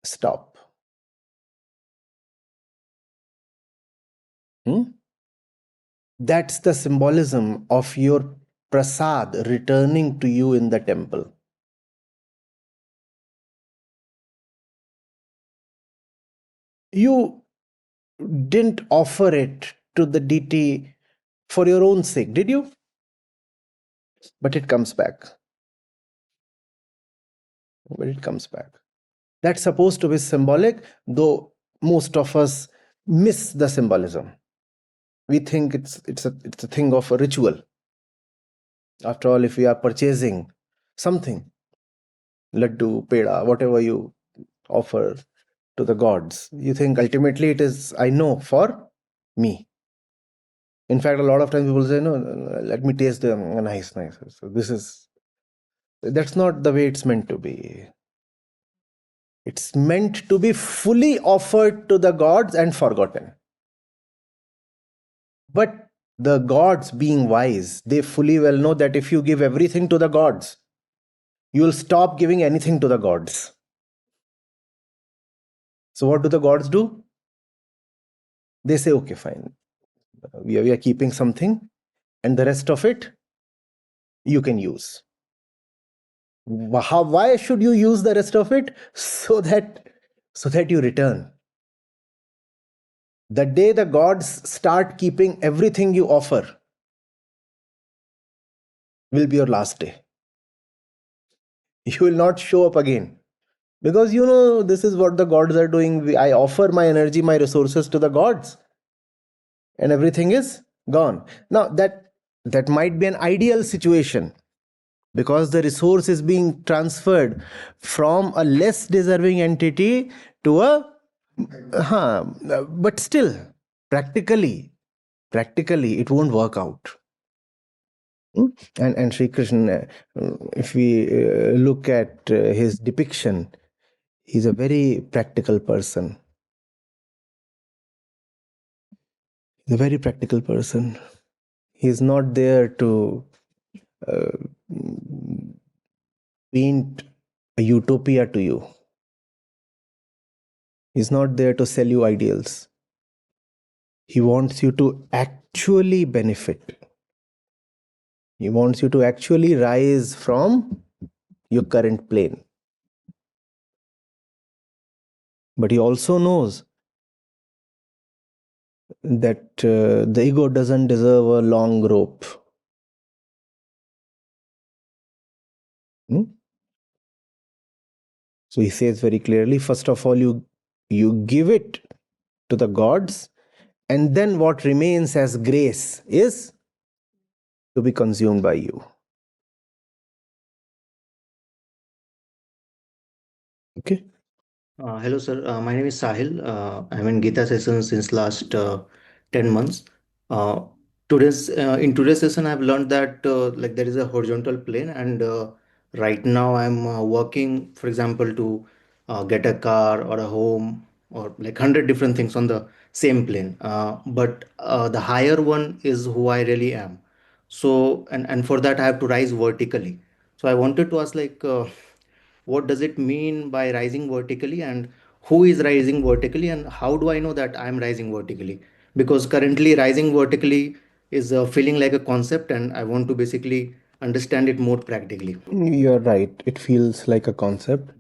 stop. That's the symbolism of your prasad returning to you in the temple. You didn't offer it to the deity for your own sake, did you? But it comes back. But it comes back. That's supposed to be symbolic, though most of us miss the symbolism. We think it's a thing of a ritual. After all, if we are purchasing something, laddu, peda, whatever you offer to the gods, you think ultimately it is, I know, for me. In fact, a lot of times people say, no, let me taste them. Nice. So that's not the way it's meant to be. It's meant to be fully offered to the gods and forgotten. But the gods, being wise, they fully well know that if you give everything to the gods, you will stop giving anything to the gods. So what do the gods do? They say, okay, fine. We are keeping something, and the rest of it you can use. Why should you use the rest of it? So that you return. The day the gods start keeping everything you offer will be your last day. You will not show up again. Because this is what the gods are doing. I offer my energy, my resources to the gods, and everything is gone. Now that might be an ideal situation, because the resource is being transferred from a less deserving entity to a but still, practically it won't work out. And Sri Krishna, if we look at his depiction, he's a very practical person. He's a very practical person. He's not there to paint a utopia to you. He's not there to sell you ideals. He wants you to actually benefit. He wants you to actually rise from your current plane. But he also knows that the ego doesn't deserve a long rope. So he says very clearly, first of all, you give it to the gods, and then what remains as grace is to be consumed by you. Okay.
Hello, sir. My name is Sahil. I'm in Gita session since last 10 months. Uh, in today's session, I've learned that like there is a horizontal plane, and right now I'm working, for example, to get a car or a home or like 100 different things on the same plane. But the higher one is who I really am. So, and for that, I have to rise vertically. So I wanted to ask like. What does it mean by rising vertically, and who is rising vertically, and how do I know that I'm rising vertically? Because currently rising vertically is feeling like a concept, and I want to basically understand it more practically.
You're right. It feels like a concept.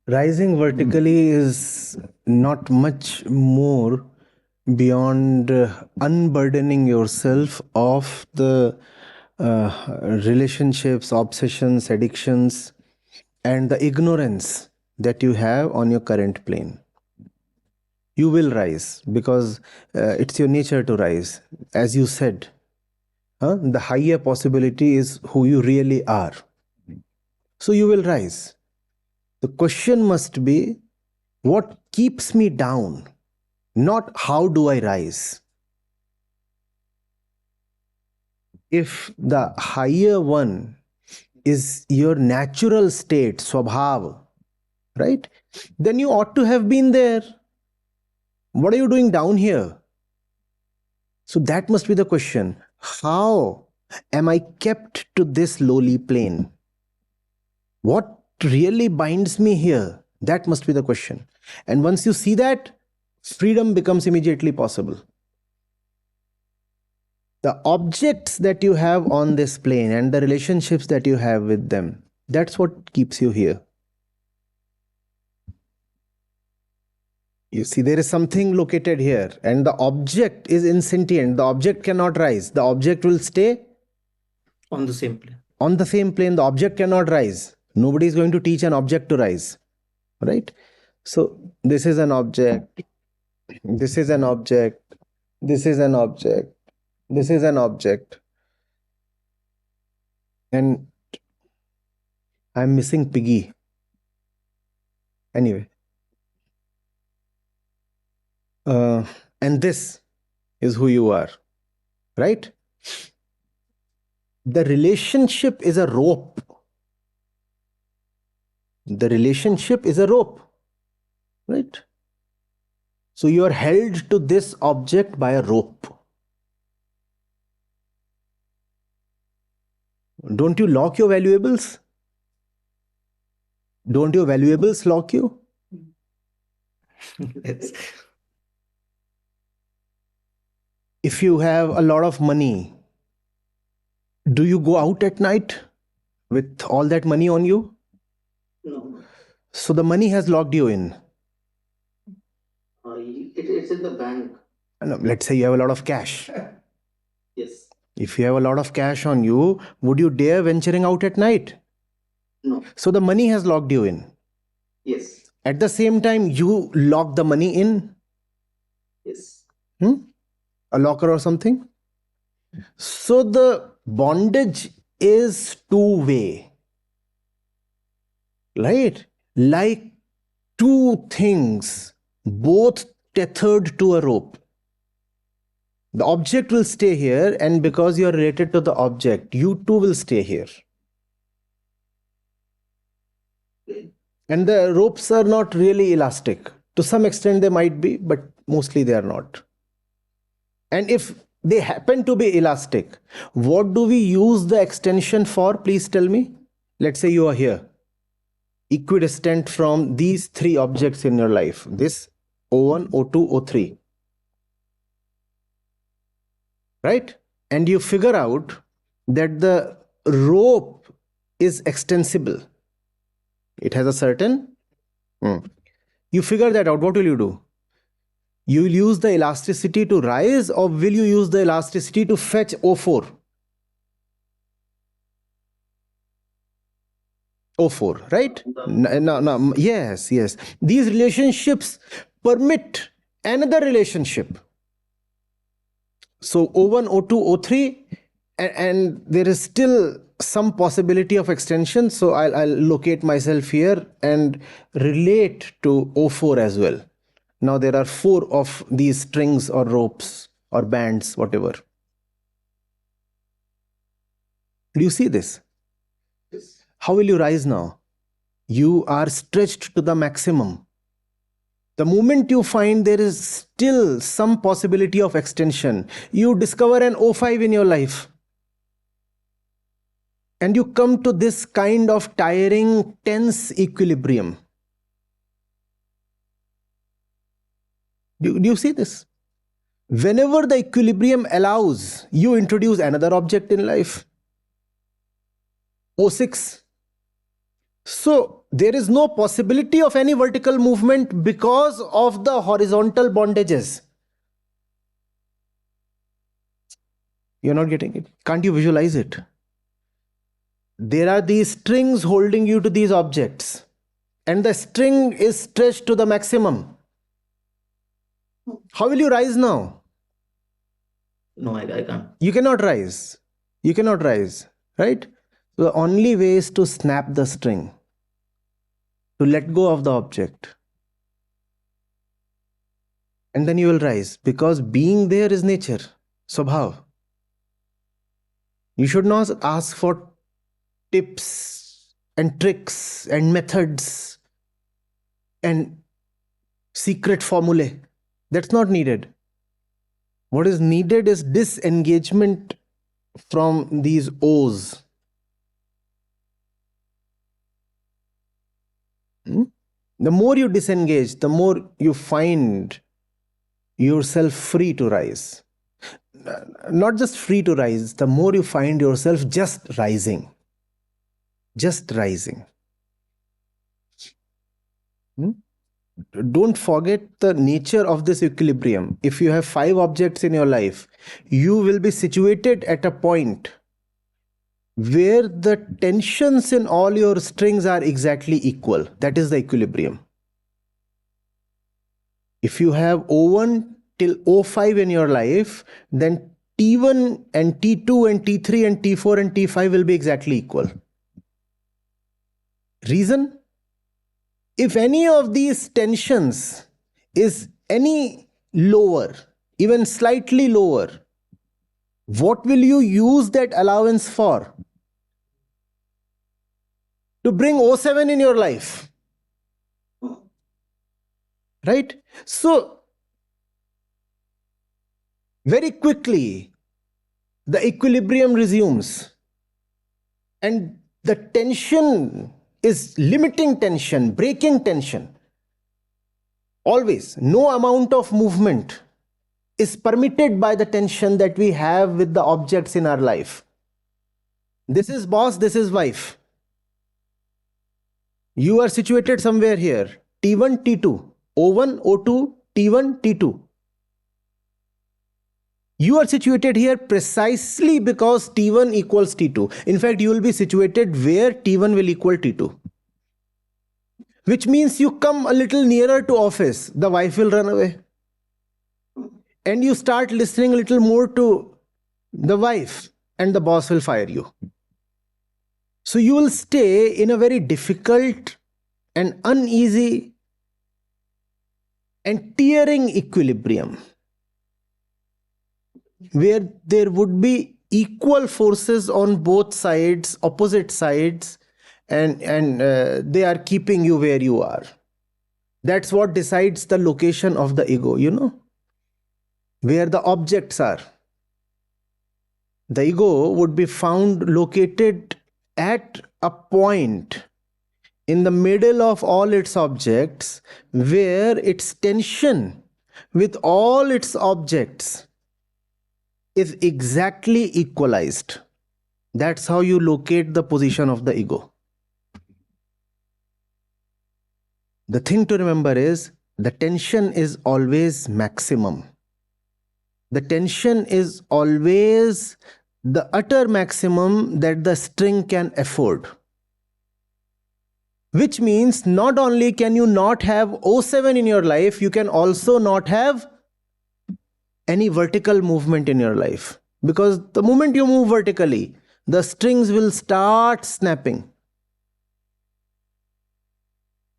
Rising vertically is not much more beyond unburdening yourself of the relationships, obsessions, addictions, and the ignorance that you have on your current plane. You will rise because it's your nature to rise. As you said, the higher possibility is who you really are. So you will rise. The question must be, what keeps me down? Not how do I rise? If the higher one is your natural state, swabhav, right? Then you ought to have been there. What are you doing down here? So that must be the question. How am I kept to this lowly plane? What really binds me here? That must be the question. And once you see that, freedom becomes immediately possible. The objects that you have on this plane and the relationships that you have with them, that's what keeps you here. You see, there is something located here, and the object is insentient. The object cannot rise. The object will stay
On the same plane.
on the same plane. The object cannot rise. Nobody is going to teach an object to rise, right? So this is an object, this is an object, this is an object, this is an object, and I'm missing Piggy. Anyway, and this is who you are, right? The relationship is a rope. The relationship is a rope, right? So you are held to this object by a rope. Don't you lock your valuables? Don't your valuables lock you?
Yes.
If you have a lot of money, do you go out at night with all that money on you?
No.
So the money has locked you in.
It's in the bank.
No, let's say you have a lot of cash.
Yes.
If you have a lot of cash on you, would you dare venturing out at night?
No.
So the money has locked you in.
Yes.
At the same time, you lock the money in.
Yes.
A locker or something. So the bondage is two-way. Right? Like two things, both tethered to a rope. The object will stay here, and because you are related to the object, you too will stay here. And the ropes are not really elastic. To some extent they might be, but mostly they are not. And if they happen to be elastic, what do we use the extension for? Please tell me. Let's say you are here, equidistant from these three objects in your life. This O1, O2, O3. Right? And you figure out that the rope is extensible. It has a certain... You figure that out. What will you do? You will use the elasticity to rise, or will you use the elasticity to fetch O4? O4, right? No, yes. These relationships permit another relationship. So O1, O2, O3, and there is still some possibility of extension. So I'll locate myself here and relate to O4 as well. Now there are 4 of these strings or ropes or bands, whatever. Do you see this?
Yes.
How will you rise now? You are stretched to the maximum. The moment you find there is still some possibility of extension, you discover an O5 in your life. And you come to this kind of tiring, tense equilibrium. Do you see this? Whenever the equilibrium allows, you introduce another object in life. O6. So there is no possibility of any vertical movement because of the horizontal bondages. You're not getting it. Can't you visualize it? There are these strings holding you to these objects, and the string is stretched to the maximum. How will you rise now?
No, I can't.
You cannot rise. You cannot rise, right? So the only way is to snap the string, to let go of the object. And then you will rise, because being there is nature, Swabhav. You should not ask for tips and tricks and methods and secret formulae. That's not needed. What is needed is disengagement from these O's. The more you disengage, the more you find yourself free to rise. Not just free to rise, the more you find yourself just rising. Just rising. Don't forget the nature of this equilibrium. If you have 5 objects in your life, you will be situated at a point where the tensions in all your strings are exactly equal. That is the equilibrium. If you have O1 till O5 in your life, then T1 and T2 and T3 and T4 and T5 will be exactly equal. Reason? If any of these tensions is any lower, even slightly lower, what will you use that allowance for? To bring O7 in your life. Right? So, very quickly, the equilibrium resumes. And the tension is limiting tension, breaking tension. Always. No amount of movement is permitted by the tension that we have with the objects in our life. This is boss, this is wife. You are situated somewhere here. T1, T2. O1, O2, T1, T2. You are situated here precisely because T1 equals T2. In fact, you will be situated where T1 will equal T2. Which means you come a little nearer to office, the wife will run away. And you start listening a little more to the wife, and the boss will fire you. So you will stay in a very difficult and uneasy and tearing equilibrium, where there would be equal forces on both sides, opposite sides, and they are keeping you where you are. That's what decides the location of the ego, where the objects are. The ego would be found located at a point in the middle of all its objects, where its tension with all its objects is exactly equalized. That's how you locate the position of the ego. The thing to remember is the tension is always maximum. The tension is always the utter maximum that the string can afford. Which means not only can you not have O7 in your life, you can also not have any vertical movement in your life. Because the moment you move vertically, the strings will start snapping.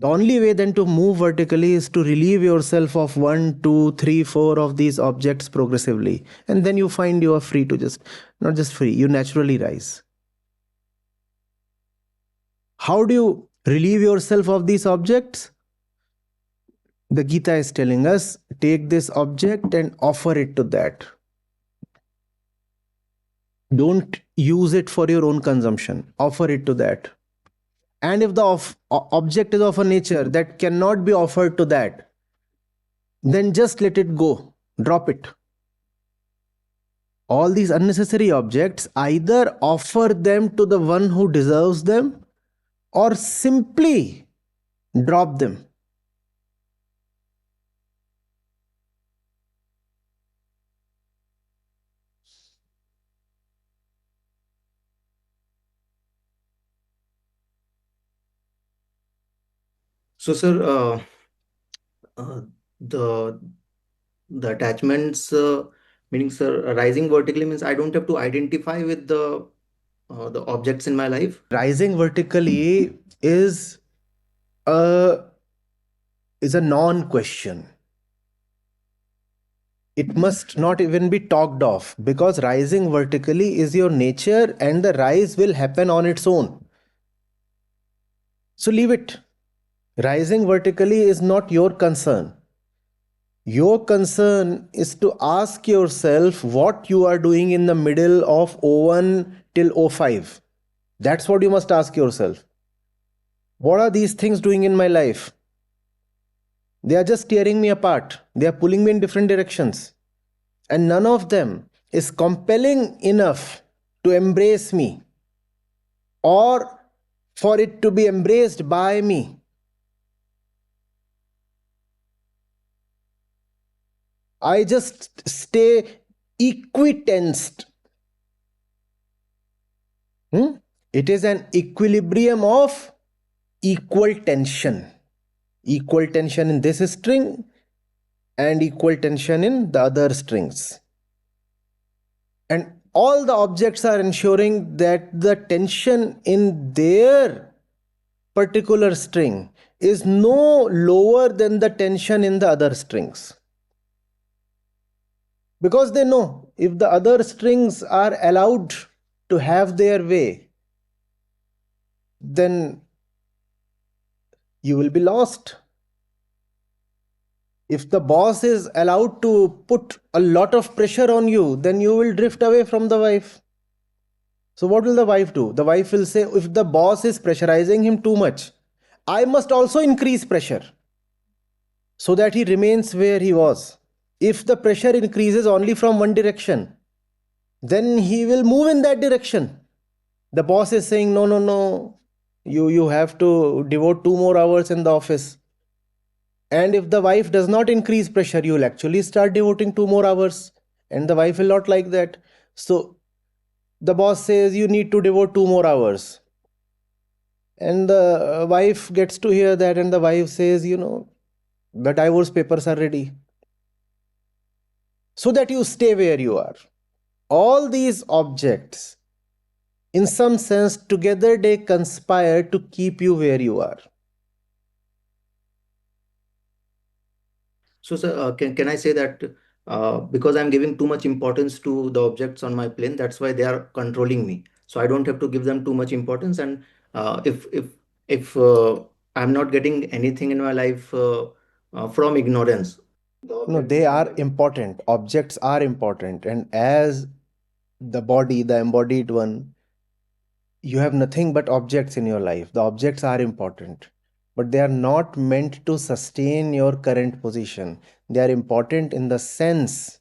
The only way then to move vertically is to relieve yourself of 1, 2, 3, 4 of these objects progressively. And then you find you are free to not just free, you naturally rise. How do you relieve yourself of these objects? The Gita is telling us, take this object and offer it to that. Don't use it for your own consumption. Offer it to that. And if the object is of a nature that cannot be offered to that, then just let it go. Drop it. All these unnecessary objects, either offer them to the one who deserves them or simply drop them.
So, sir, uh, the the attachments, meaning, sir, rising vertically means I don't have to identify with the objects in my life.
Rising vertically is a non-question. It must not even be talked of, because rising vertically is your nature and the rise will happen on its own. So leave it. Rising vertically is not your concern. Your concern is to ask yourself what you are doing in the middle of O1 till O5. That's what you must ask yourself. What are these things doing in my life? They are just tearing me apart. They are pulling me in different directions. And none of them is compelling enough to embrace me or for it to be embraced by me. I just stay equitensed. It is an equilibrium of equal tension. Equal tension in this string and equal tension in the other strings. And all the objects are ensuring that the tension in their particular string is no lower than the tension in the other strings. Because they know if the other strings are allowed to have their way, then you will be lost. If the boss is allowed to put a lot of pressure on you, then you will drift away from the wife. So what will the wife do? The wife will say, if the boss is pressurizing him too much, I must also increase pressure so that he remains where he was. If the pressure increases only from one direction, then he will move in that direction. The boss is saying, no, no, no, you have to devote 2 more hours in the office. And if the wife does not increase pressure, you will actually start devoting 2 more hours. And the wife will not like that. So the boss says you need to devote 2 more hours. And the wife gets to hear that, and the wife says, the divorce papers are ready. So that you stay where you are. All these objects, in some sense, together they conspire to keep you where you are.
So, sir, can I say that because I'm giving too much importance to the objects on my plane, that's why they are controlling me. So I don't have to give them too much importance. And if I'm not getting anything in my life from ignorance, the
No,
objects
they
will
are
be.
important. Objects are important. And as the body, the embodied one, you have nothing but objects in your life. The objects are important, but they are not meant to sustain your current position. They are important in the sense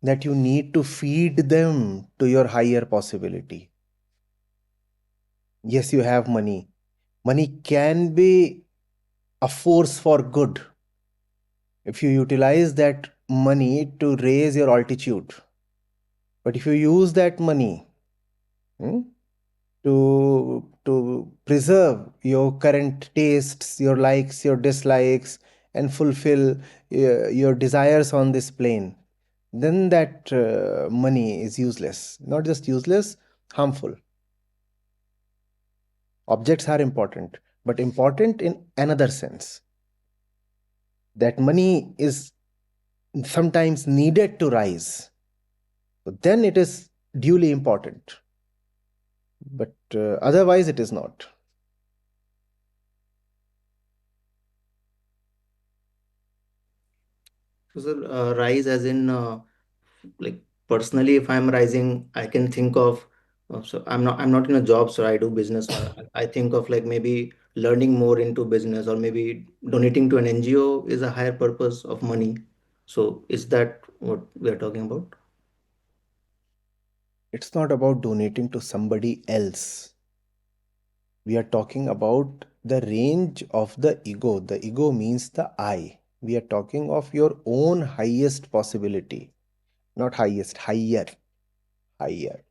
that you need to feed them to your higher possibility. Yes, you have money. Money can be a force for good if you utilize that money to raise your altitude. But if you use that money hmm, to preserve your current tastes, your likes, your dislikes, and fulfill your desires on this plane, then that money is useless. Not just useless, harmful. Objects are important, but important in another sense. That money is sometimes needed to rise. So then it is duly important, but otherwise it is not.
So, sir, rise as in like personally, if I'm rising, I can think of. So I'm not in a job, so I do business. So I think of like maybe learning more into business, or maybe donating to an NGO is a higher purpose of money. So is that what we are talking about?
It's not about donating to somebody else. We are talking about the range of the ego. The ego means the I. We are talking of your own highest possibility. Not highest, higher. Higher.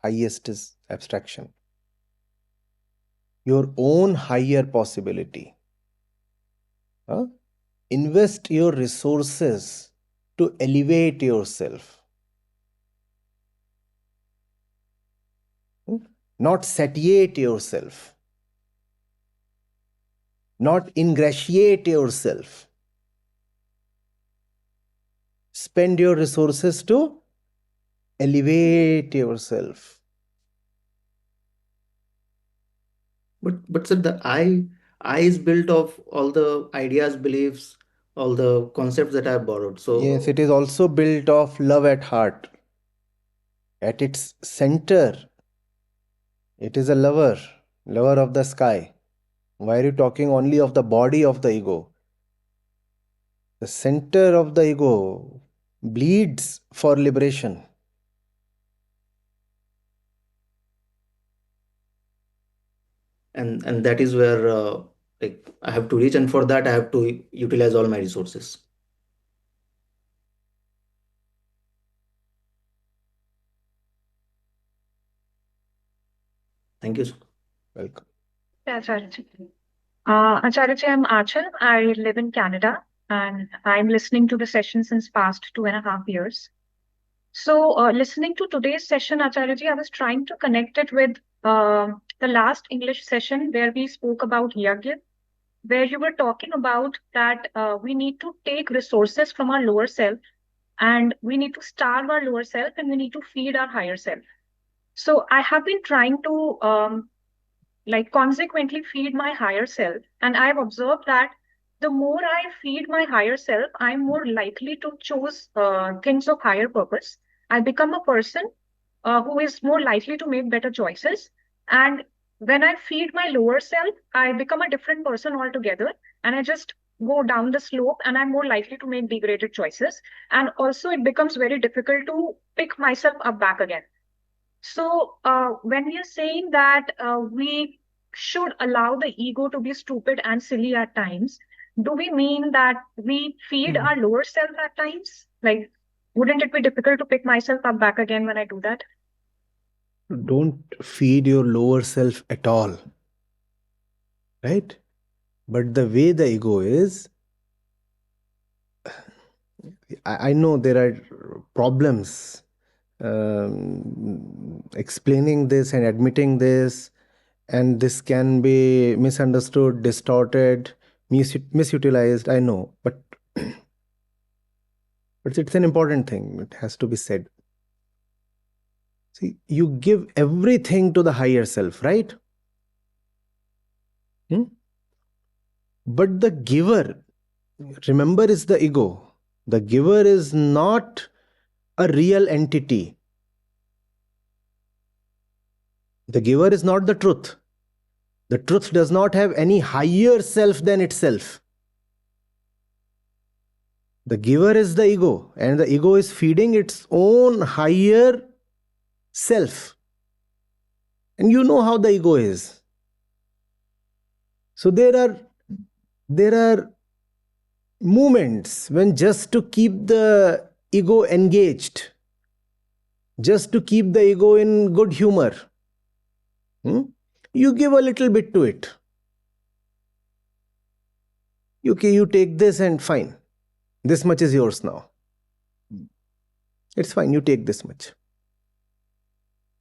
Highest is abstraction. Your own higher possibility. Huh? Invest your resources to elevate yourself. Hmm? Not satiate yourself. Not ingratiate yourself. Spend your resources to elevate yourself.
But sir, the I is built of all the ideas, beliefs, all the concepts that I've borrowed.
Yes,
So
it is also built of love at heart. At its center, it is a lover, lover of the sky. Why are you talking only of the body of the ego? The center of the ego bleeds for liberation.
and that is where like I have to reach, and for that I have to utilize all my resources. Thank you, sir.
Welcome.
Acharya Ji. Acharya Ji, I'm Achal. I live in Canada and I'm listening to the session since past 2.5 years. So, listening to today's session, Acharya Ji, I was trying to connect it with the last English session where we spoke about Yagya, where you were talking about that we need to take resources from our lower self and we need to starve our lower self and we need to feed our higher self. So, I have been trying to like consequently feed my higher self. And I've observed that the more I feed my higher self, I'm more likely to choose things of higher purpose. I become a person who is more likely to make better choices. And when I feed my lower self, I become a different person altogether. And I just go down the slope and I'm more likely to make degraded choices. And also, it becomes very difficult to pick myself up back again. So, when we are saying that we should allow the ego to be stupid and silly at times, do we mean that we feed our lower self at times? Like, wouldn't it be difficult to pick myself up back again when I do that?
Don't feed your lower self at all, right? But the way the ego is, I know there are problems explaining this and admitting this, and this can be misunderstood, distorted, misutilized. I know, but it's an important thing. It has to be said. See, you give everything to the higher self, right? But the giver, remember, is the ego. The giver is not a real entity. The giver is not the truth. The truth does not have any higher self than itself. The giver is the ego, and the ego is feeding its own higher self. And you know how the ego is. So there are moments when, just to keep the ego engaged, just to keep the ego in good humor, you give a little bit to it. Okay, you take this and fine. This much is yours now. It's fine, you take this much.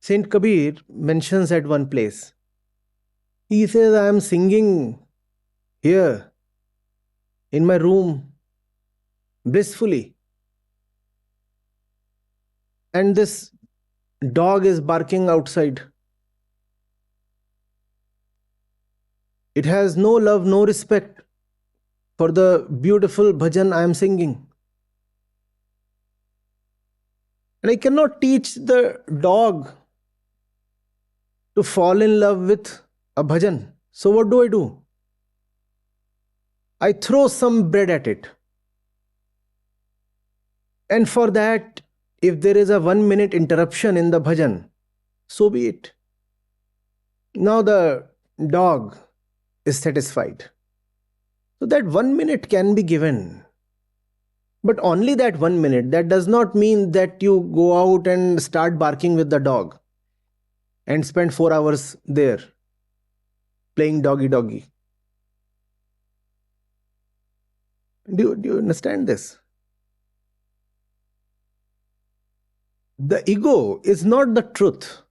Saint Kabir mentions at one place, he says, I am singing here in my room blissfully, and this dog is barking outside. It has no love, no respect for the beautiful bhajan I am singing. And I cannot teach the dog to fall in love with a bhajan. So what do? I throw some bread at it. And for that, if there is a 1 minute interruption in the bhajan, so be it. Now the dog is satisfied. So that 1 minute can be given. But only that 1 minute. That does not mean that you go out and start barking with the dog and spend 4 hours there playing doggy. Do you understand this? The ego is not the truth.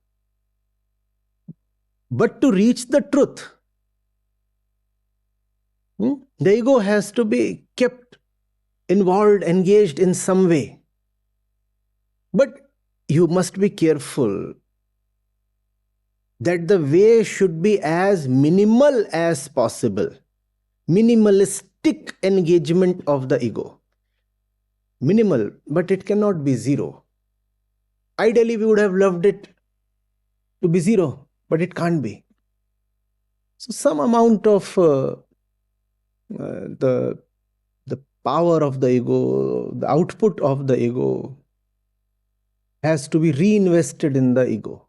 But to reach the truth, the ego has to be kept involved, engaged in some way. But you must be careful that the way should be as minimal as possible. Minimalistic engagement of the ego. Minimal, but it cannot be zero. Ideally, we would have loved it to be zero, but it can't be. So some amount of the power of the ego, the output of the ego has to be reinvested in the ego.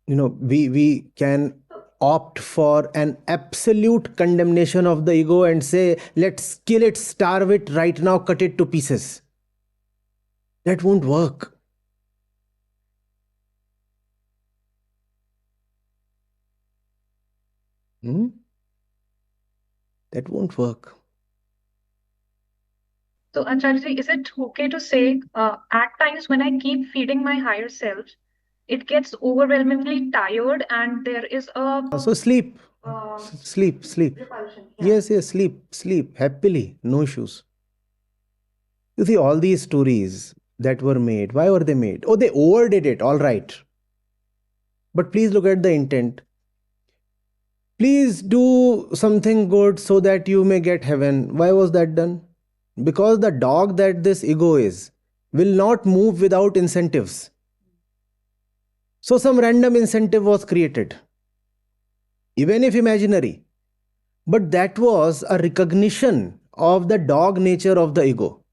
We can opt for an absolute condemnation of the ego and say, let's kill it, starve it right now, cut it to pieces. That won't work. That won't work.
So, Acharya Ji, is it okay to say at times when I keep feeding my higher self, it gets overwhelmingly tired and there is a...
So sleep. Sleep.
Repulsion. Yeah.
Yes, sleep happily, no issues. You see, all these stories that were made, why were they made? Oh, they overdid it, all right. But please look at the intent. Please do something good so that you may get heaven. Why was that done? Because the dog that this ego is will not move without incentives. So some random incentive was created. even if imaginary. But that was a recognition of the dog nature of the ego,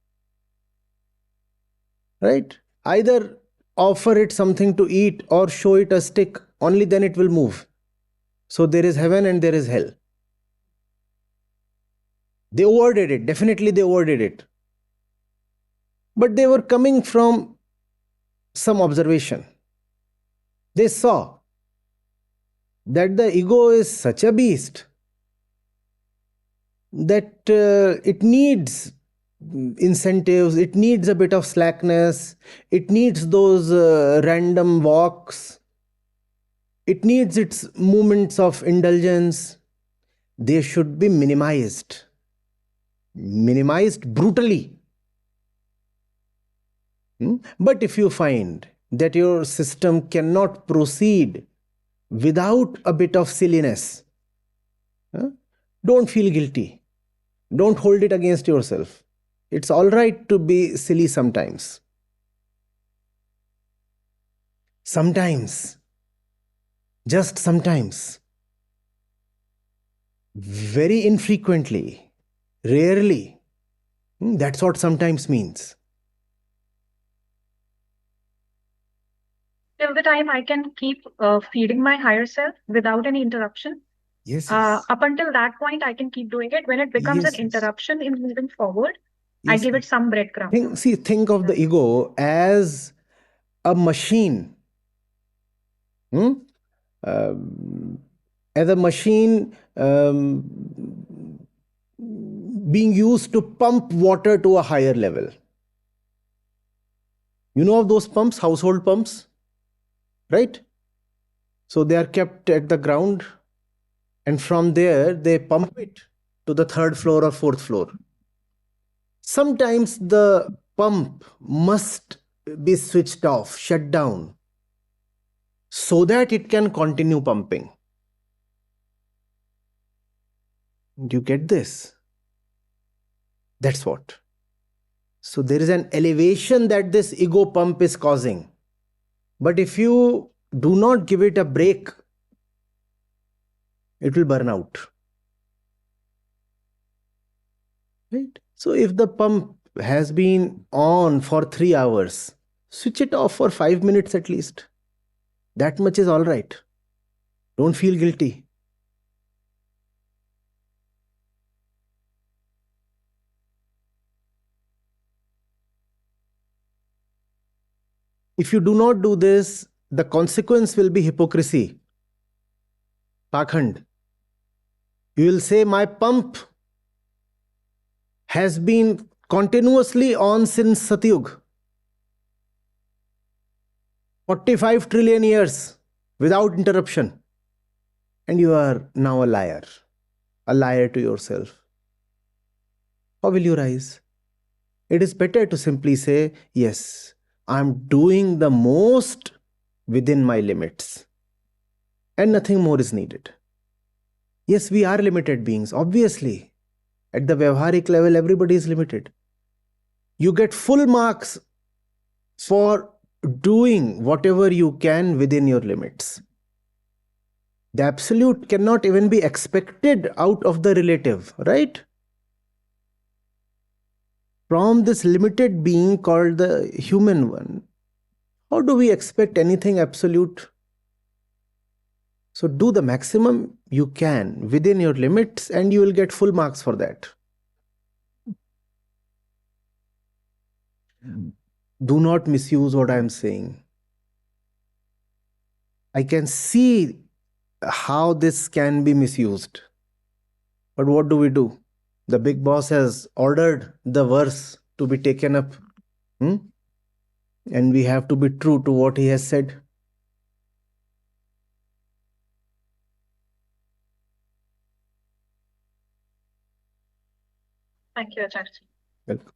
right? Either offer it something to eat or show it a stick, only then it will move. So there is heaven and there is hell. They overdid it, definitely they overdid it. But they were coming from some observation. They saw that the ego is such a beast that it needs incentives, it needs a bit of slackness, it needs those random walks, it needs its moments of indulgence. They should be minimized brutally. But if you find that your system cannot proceed without a bit of silliness, don't feel guilty. Don't hold it against yourself. It's all right to be silly sometimes. Sometimes, just sometimes, very infrequently, rarely. That's what sometimes means.
Till the time I can keep feeding my higher self without any interruption.
Yes.
Up until that point, I can keep doing it. When it becomes an interruption in moving forward, I give it some breadcrumbs.
Think of the ego as a machine. As a machine being used to pump water to a higher level. You know of those pumps, household pumps, right? So they are kept at the ground, and from there they pump it to the 3rd floor or 4th floor. Sometimes the pump must be switched off, shut down, so that it can continue pumping. Do you get this? That's what. So there is an elevation that this ego pump is causing. But if you do not give it a break, it will burn out. Right? So if the pump has been on for 3 hours, switch it off for 5 minutes at least. That much is all right. Don't feel guilty. If you do not do this, the consequence will be hypocrisy. Pakhand. You will say, my pump has been continuously on since Satyug. 45 trillion years without interruption. And you are now a liar to yourself. How will you rise? It is better to simply say, yes, I am doing the most within my limits. And nothing more is needed. Yes, we are limited beings, obviously. At the Vyavharik level, everybody is limited. You get full marks for doing whatever you can within your limits. The absolute cannot even be expected out of the relative, right? From this limited being called the human one, how do we expect anything absolute? So do the maximum you can within your limits and you will get full marks for that. Do not misuse what I am saying. I can see how this can be misused. But what do? The big boss has ordered the verse to be taken up. And we have to be true to what he has said.
Thank you, Acharya.
Welcome.